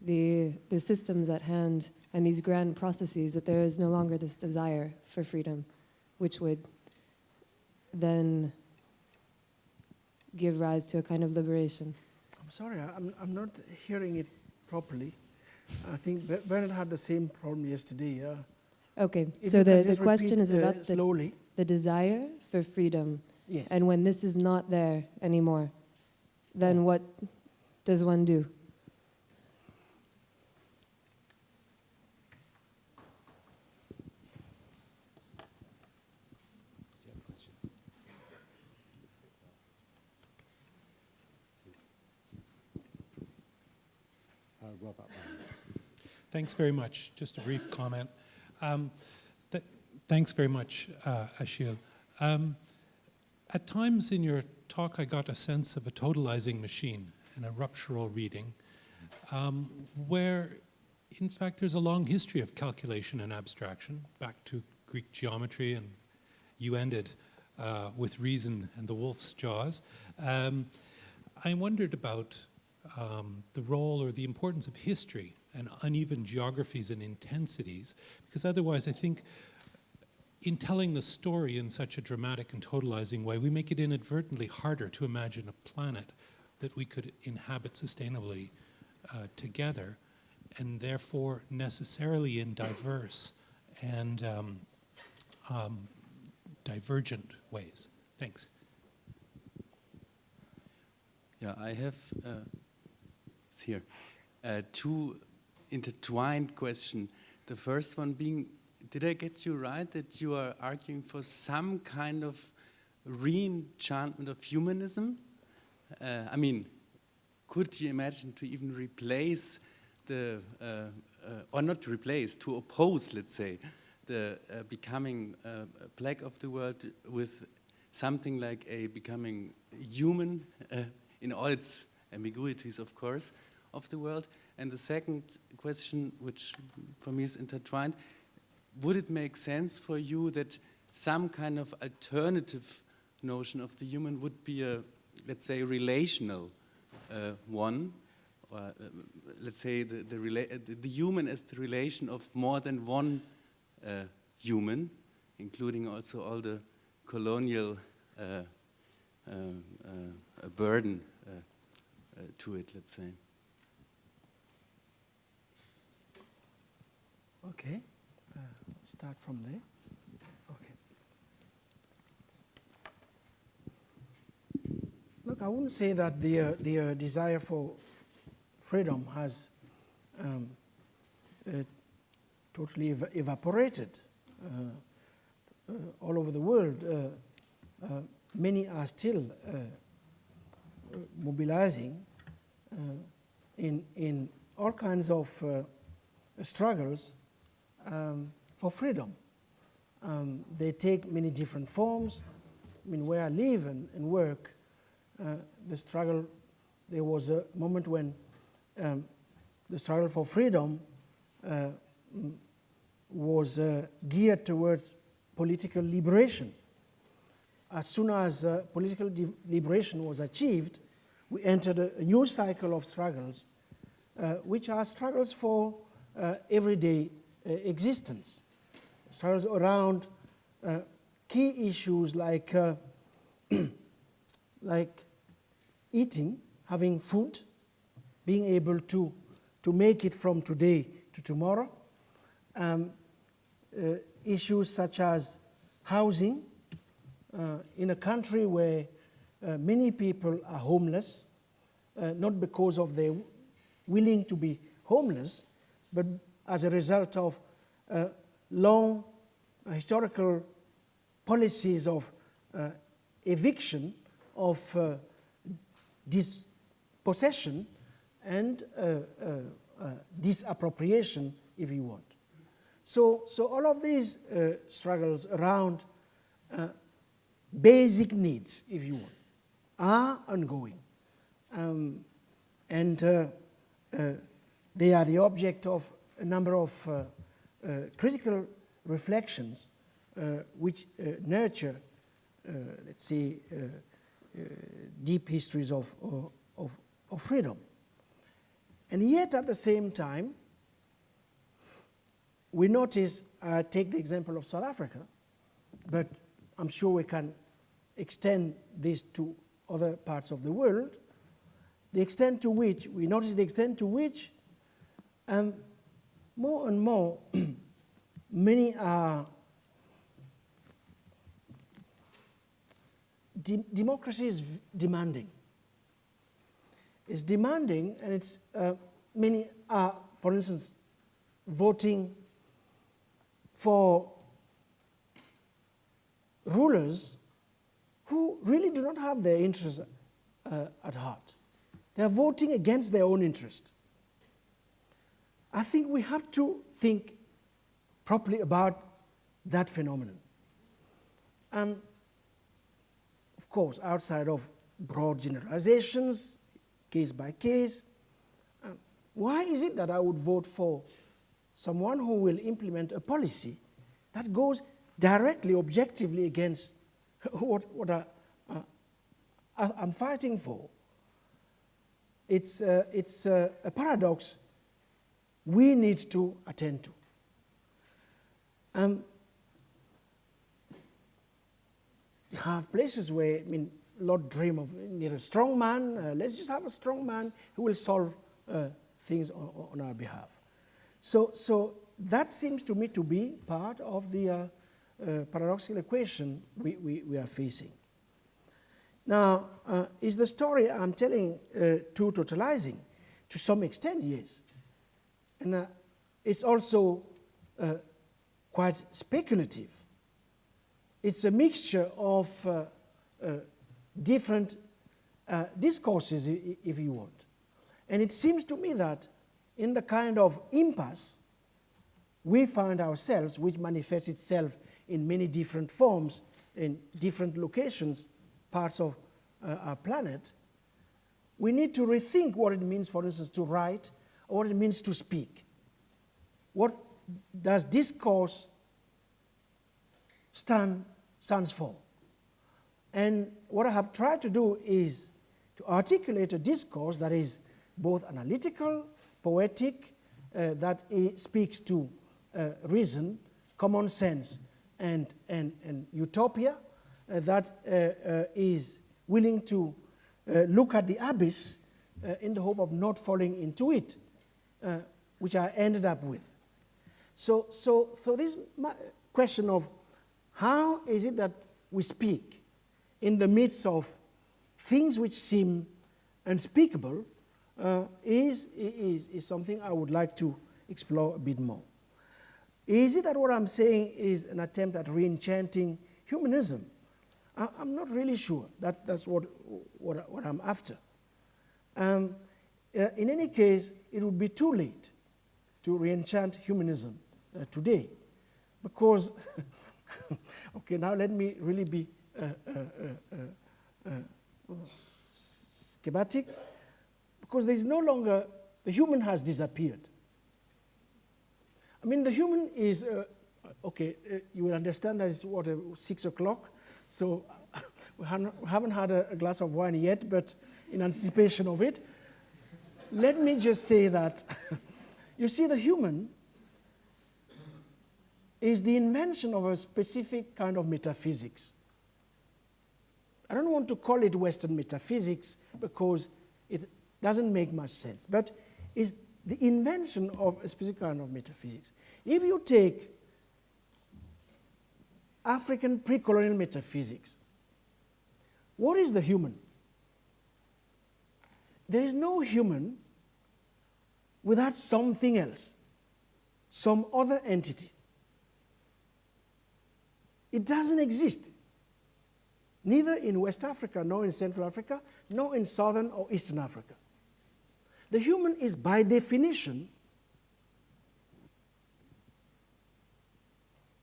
the systems at hand and these grand processes that there is no longer this desire for freedom, which would then give rise to a kind of liberation. I'm sorry, I'm not hearing it properly. I think Bernard had the same problem yesterday. Okay, If so you can the just question repeat, is about slowly. the desire for freedom. Yes. And when this is not there anymore, then what does one do? Thanks very much. Just a brief comment. Thanks very much, Achille. At times in your talk, I got a sense of a totalizing machine and a ruptural reading, where in fact, there's a long history of calculation and abstraction, back to Greek geometry, and you ended with reason and the wolf's jaws. I wondered about the role or the importance of history and uneven geographies and intensities, because otherwise I think in telling the story in such a dramatic and totalizing way, we make it inadvertently harder to imagine a planet that we could inhabit sustainably together, and therefore necessarily in diverse and divergent ways. Thanks. Yeah, I have it's here two intertwined questions. The first one being, did I get you right that you are arguing for some kind of re-enchantment of humanism? I mean, could you imagine to even replace the, or not replace, to oppose, let's say, the becoming black of the world with something like a becoming human in all its ambiguities, of course, of the world? And the second question, which for me is intertwined, would it make sense for you that some kind of alternative notion of the human would be a, let's say, relational one, or let's say the human as the relation of more than one human, including also all the colonial burden to it, let's say. Okay, start from there. Okay. Look, I wouldn't say that the desire for freedom has totally evaporated all over the world. Many are still mobilizing in all kinds of struggles for freedom. They take many different forms. I mean, where I live and work, the struggle, there was a moment when the struggle for freedom was geared towards political liberation. As soon as political liberation was achieved, we entered a new cycle of struggles, which are struggles for everyday existence. Struggles around key issues like like eating, having food, being able to make it from today to tomorrow. Issues such as housing in a country where many people are homeless, not because of their willing to be homeless, but as a result of long historical policies of eviction, of dispossession, and disappropriation, if you want. So all of these struggles around basic needs, if you want, are ongoing. And they are the object of a number of critical reflections which nurture, let's say, deep histories of freedom. And yet, at the same time, we notice, take the example of South Africa, but I'm sure we can extend this to other parts of the world, the extent to which, we notice the extent to which more and more many are democracy is demanding. It's demanding, and it's many are, for instance, voting for rulers who really do not have their interests at heart. They are voting against their own interest. I think we have to think properly about that phenomenon. And of course, outside of broad generalizations, case by case, why is it that I would vote for someone who will implement a policy that goes directly, objectively against what I'm fighting for? It's a paradox we need to attend to. You have places where, I mean, a lot dream of need a strong man. Let's just have a strong man who will solve things on our behalf. So that seems to me to be part of the paradoxical equation we are facing. Now, is the story I'm telling too totalizing? To some extent, yes. And it's also quite speculative. It's a mixture of different discourses, if you want. And it seems to me that in the kind of impasse we find ourselves, which manifests itself in many different forms, in different locations, parts of our planet, we need to rethink what it means, for instance, to write, or what it means to speak. What does discourse stands for? And what I have tried to do is to articulate a discourse that is both analytical, poetic, that speaks to reason, common sense, and utopia, that is willing to look at the abyss in the hope of not falling into it, which I ended up with. So this question of how is it that we speak in the midst of things which seem unspeakable is something I would like to explore a bit more. Is it that what I'm saying is an attempt at re-enchanting humanism? I'm not really sure that's what I'm after. In any case, it would be too late to re-enchant humanism today, because, okay, now let me really be schematic, because there's no longer, the human has disappeared. I mean, the human is, okay, you will understand that it's what, 6 o'clock, so we haven't had a glass of wine yet, but in anticipation of it, let me just say that, you see, the human is the invention of a specific kind of metaphysics. I don't want to call it Western metaphysics because it doesn't make much sense, but it's the invention of a specific kind of metaphysics. If you take African pre-colonial metaphysics, what is the human? There is no human without something else, some other entity. It doesn't exist, neither in West Africa, nor in Central Africa, nor in Southern or Eastern Africa. The human is, by definition,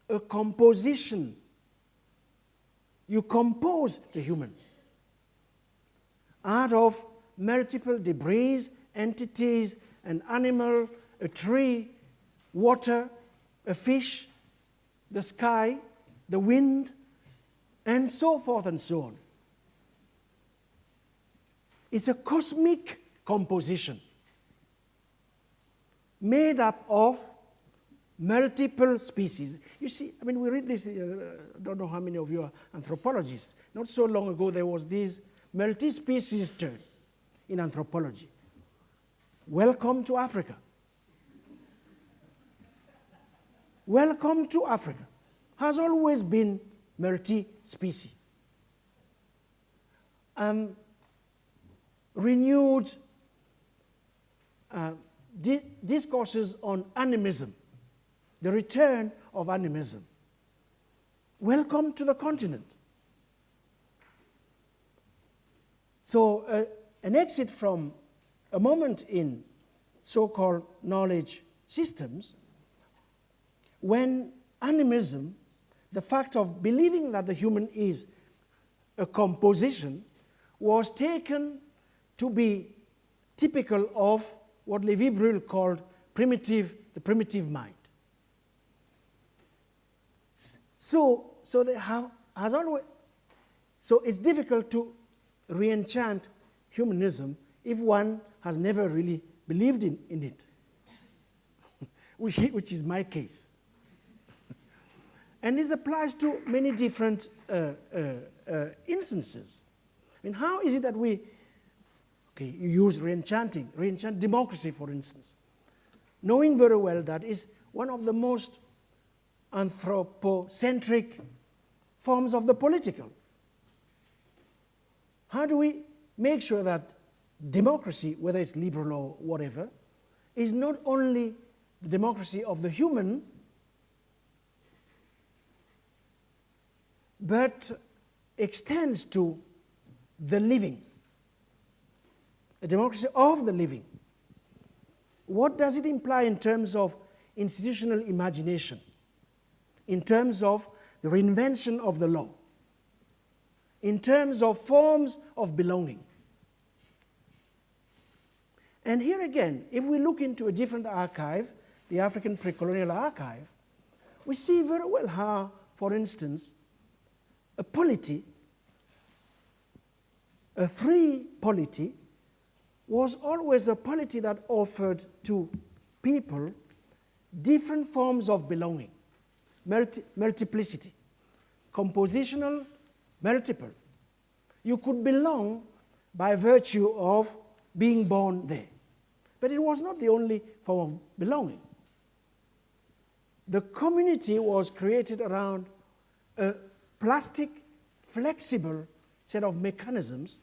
a composition. You compose the human out of multiple debris, entities, an animal, a tree, water, a fish, the sky, the wind, and so forth and so on. It's a cosmic composition made up of multiple species. You see, I mean, we read this, I don't know how many of you are anthropologists. Not so long ago, there was this multi-species term in anthropology. Welcome to Africa. Welcome to Africa has always been multi-species. Renewed discourses on animism, the return of animism. Welcome to the continent. So an exit from a moment in so-called knowledge systems when animism, the fact of believing that the human is a composition, was taken to be typical of what Lévi-Brühl called the primitive mind. So it's difficult to re-enchant humanism if one has never really believed in it, which is my case. And this applies to many different instances. I mean, how is it that you use re-enchant democracy, for instance, knowing very well that is one of the most anthropocentric forms of the political. How do we make sure that democracy, whether it's liberal or whatever, is not only the democracy of the human, but extends to the living, a democracy of the living? What does it imply in terms of institutional imagination, in terms of the reinvention of the law, in terms of forms of belonging? And here again, if we look into a different archive, the African pre-colonial archive, we see very well how, for instance, a polity, a free polity, was always a polity that offered to people different forms of belonging, multiplicity, compositional, multiple. You could belong by virtue of being born there. But it was not the only form of belonging. The community was created around a plastic, flexible set of mechanisms,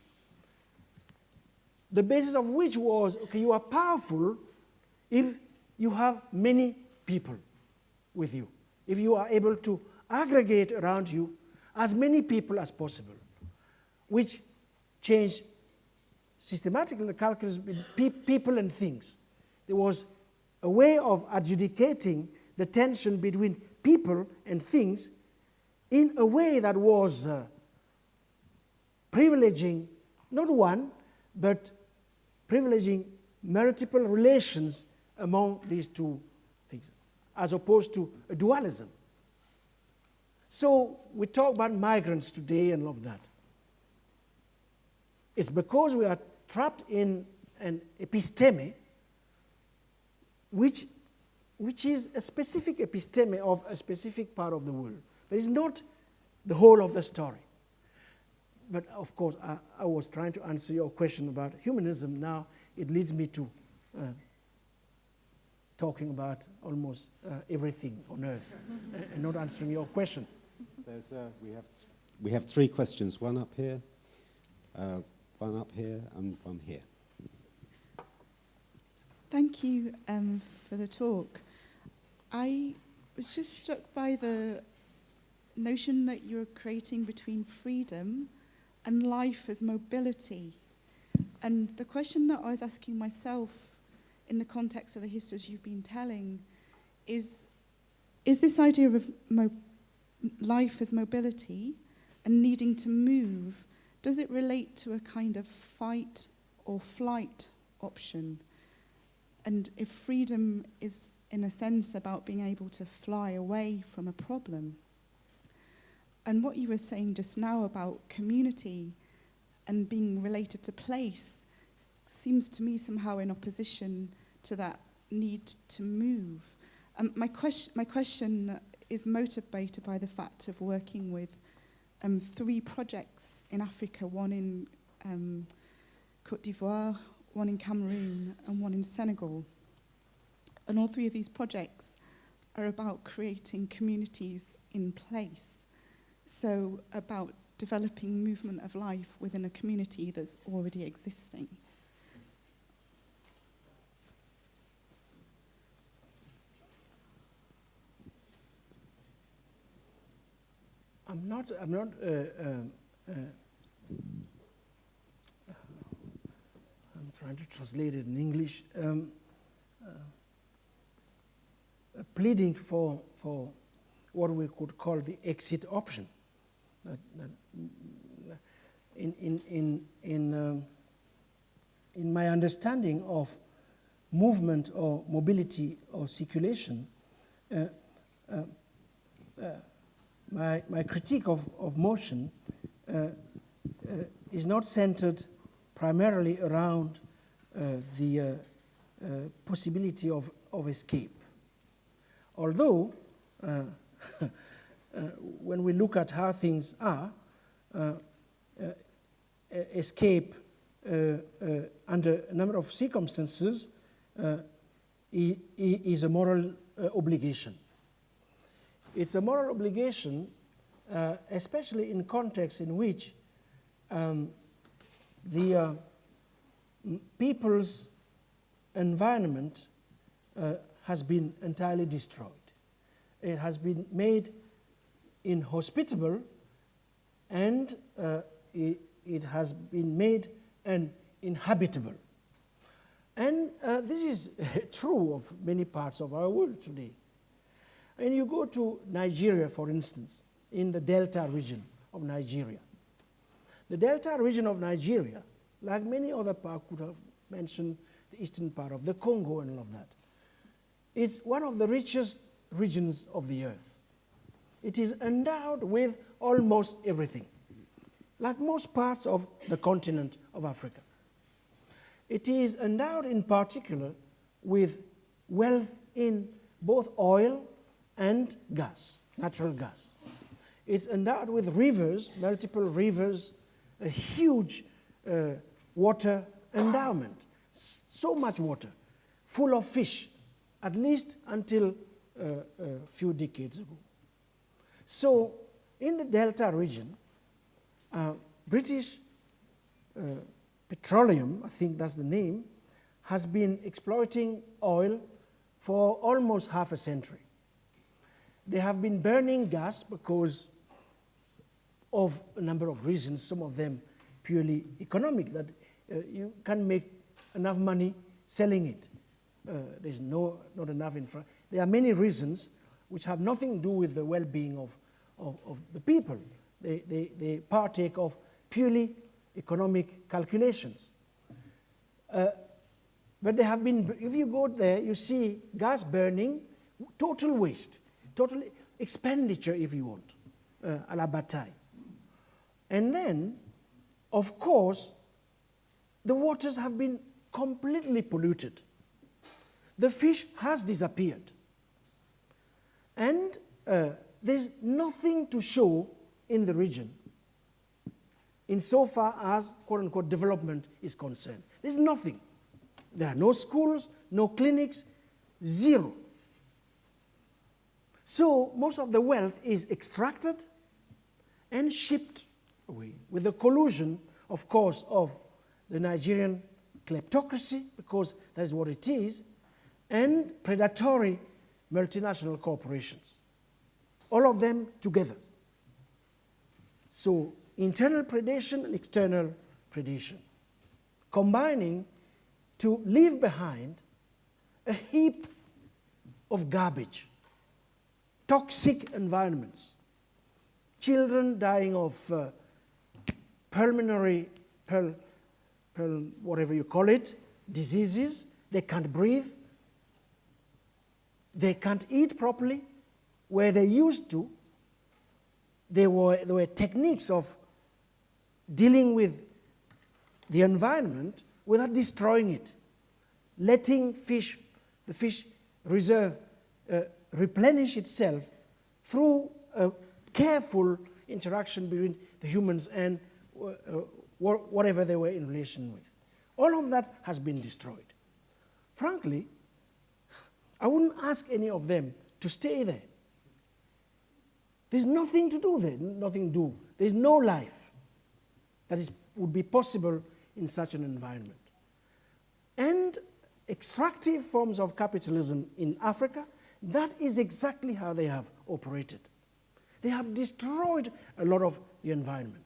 the basis of which was, okay, you are powerful if you have many people with you, if you are able to aggregate around you as many people as possible, which changed systematically the calculus between people and things. There was a way of adjudicating the tension between people and things in a way that was privileging not one, but privileging multiple relations among these two things, as opposed to a dualism. So we talk about migrants today and all of that. It's because we are trapped in an episteme, which is a specific episteme of a specific part of the world, but it's not the whole of the story. But of course, I was trying to answer your question about humanism. Now it leads me to talking about almost everything on earth and not answering your question. We have three questions, one up here, and one here. Thank you for the talk. I was just struck by the notion that you're creating between freedom and life as mobility. And the question that I was asking myself in the context of the histories you've been telling is this idea of life as mobility and needing to move, does it relate to a kind of fight or flight option? And if freedom is, in a sense, about being able to fly away from a problem, and what you were saying just now about community and being related to place seems to me somehow in opposition to that need to move. My question is motivated by the fact of working with 3 projects in Africa, one in Côte d'Ivoire, one in Cameroon, and one in Senegal. And all 3 of these projects are about creating communities in place. So about developing movement of life within a community that's already existing. I'm trying to translate it in English. Pleading for what we could call the exit option. In my understanding of movement or mobility or circulation, my critique of motion is not centered primarily around the possibility of escape. Although, when we look at how things are, escape under a number of circumstances is a moral obligation. It's a moral obligation, especially in contexts in which the people's environment has been entirely destroyed. It has been made inhospitable, and it has been made uninhabitable. And this is true of many parts of our world today. And you go to Nigeria, for instance, in the Delta region of Nigeria. The Delta region of Nigeria, like many other parts, could have mentioned the eastern part of the Congo and all of that, it's one of the richest regions of the earth. It is endowed with almost everything, like most parts of the continent of Africa. It is endowed in particular with wealth in both oil and gas, natural gas. It's endowed with rivers, multiple rivers, a huge water endowment, so much water, full of fish, at least until a few decades ago. So in the Delta region, British Petroleum, I think that's the name, has been exploiting oil for almost half a century. They have been burning gas because of a number of reasons, some of them purely economic, that you can't make enough money selling it. There's not enough infra. There are many reasons which have nothing to do with the well-being of the people. They partake of purely economic calculations. But they have been, if you go there, you see gas burning, total waste, total expenditure, if you want, a la bataille. And then, of course, the waters have been completely polluted. The fish has disappeared. And there's nothing to show in the region insofar as, quote-unquote, development is concerned. There's nothing. There are no schools, no clinics, zero. So most of the wealth is extracted and shipped away with the collusion, of course, of the Nigerian kleptocracy, because that's what it is, and predatory multinational corporations. All of them together. So internal predation and external predation, combining to leave behind a heap of garbage, toxic environments, children dying of pulmonary, whatever you call it, diseases. They can't breathe. They can't eat properly. Where they used to, there were techniques of dealing with the environment without destroying it, letting the fish reserve replenish itself through a careful interaction between the humans and whatever they were in relation with. All of that has been destroyed. Frankly, I wouldn't ask any of them to stay there. There's nothing to do there, nothing to do. There's no life that would be possible in such an environment. And extractive forms of capitalism in Africa, that is exactly how they have operated. They have destroyed a lot of the environment.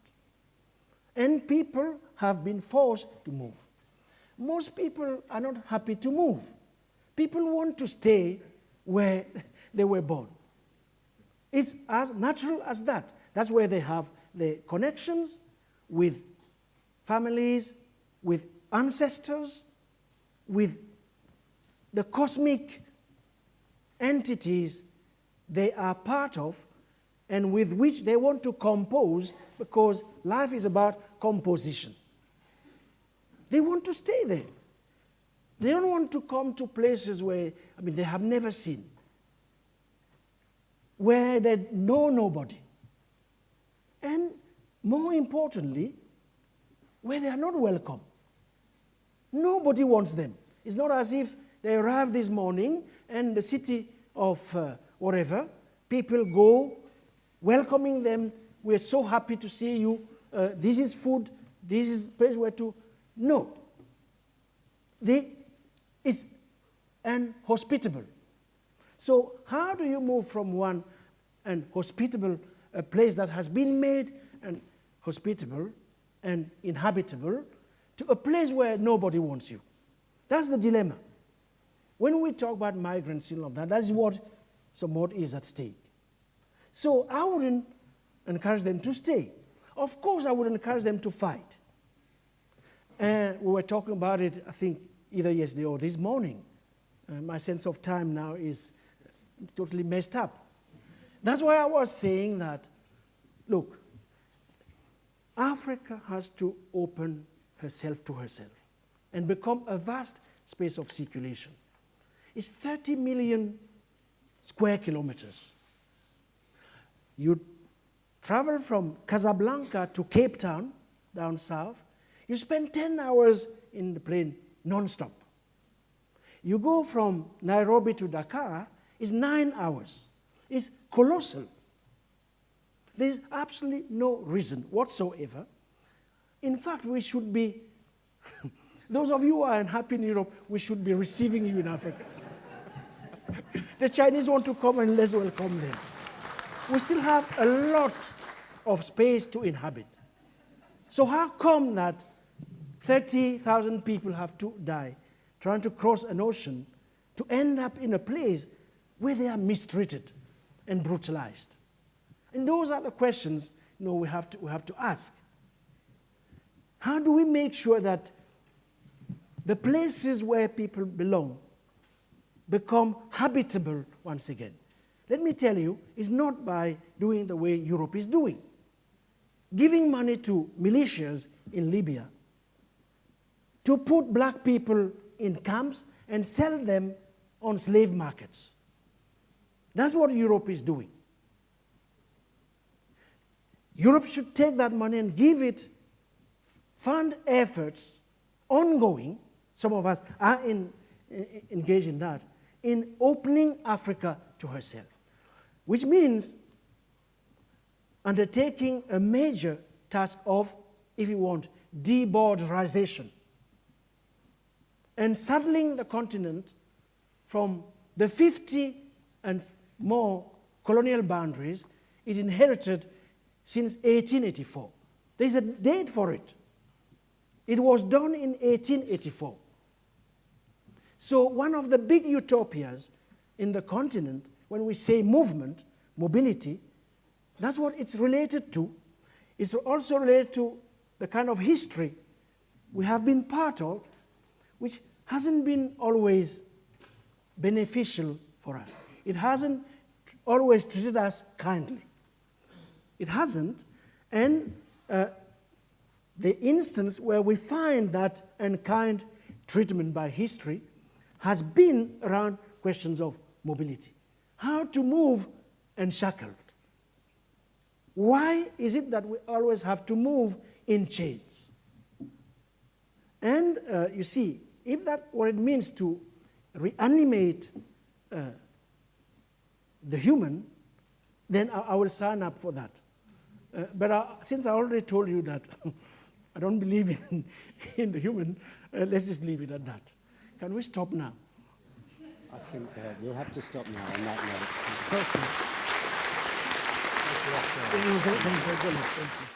And people have been forced to move. Most people are not happy to move. People want to stay where they were born. It's as natural as that. That's where they have the connections with families, with ancestors, with the cosmic entities they are part of and with which they want to compose, because life is about composition. They want to stay there. They don't want to come to places where, they have never seen, where they know nobody. And more importantly, where they are not welcome. Nobody wants them. It's not as if they arrive this morning and the city of whatever, people go welcoming them. We're so happy to see you. This is food. This is the place where to. No. It's inhospitable. So how do you move from one hospitable place that has been made and hospitable and inhabitable to a place where nobody wants you? That's the dilemma. When we talk about migrants in London, that's what somewhat is at stake. So I wouldn't encourage them to stay. Of course, I would encourage them to fight. And we were talking about it, I think, either yesterday or this morning. My sense of time now is totally messed up. That's why I was saying that, look, Africa has to open herself to herself and become a vast space of circulation. It's 30 million square kilometers. You travel from Casablanca to Cape Town, down south, you spend 10 hours in the plane non-stop. You go from Nairobi to Dakar, it's 9 hours. It's colossal. There's absolutely no reason whatsoever. In fact, we should be, those of you who are unhappy in Europe, we should be receiving you in Africa. The Chinese want to come and let's welcome them. We still have a lot of space to inhabit. So how come that 30,000 people have to die trying to cross an ocean to end up in a place where they are mistreated and brutalized? And those are the questions we have to ask. How do we make sure that the places where people belong become habitable once again? Let me tell you, it's not by doing the way Europe is doing. Giving money to militias in Libya to put black people in camps and sell them on slave markets. That's what Europe is doing. Europe should take that money and give it, fund efforts, ongoing, some of us are engaged in that, in opening Africa to herself, which means undertaking a major task of, if you want, de-borderization, and saddling the continent from the 50 and more colonial boundaries it inherited since 1884. There's a date for it. It was done in 1884. So one of the big utopias in the continent, when we say movement, mobility, that's what it's related to. It's also related to the kind of history we have been part of, which hasn't been always beneficial for us. It hasn't always treated us kindly. It hasn't, and the instance where we find that unkind treatment by history has been around questions of mobility. How to move unshackled. Why is it that we always have to move in chains? And you see, if that's what it means to reanimate the human, then I will sign up for that. But since I already told you that I don't believe in the human, let's just leave it at that. Can we stop now? I think we'll have to stop now on that note. Thank you.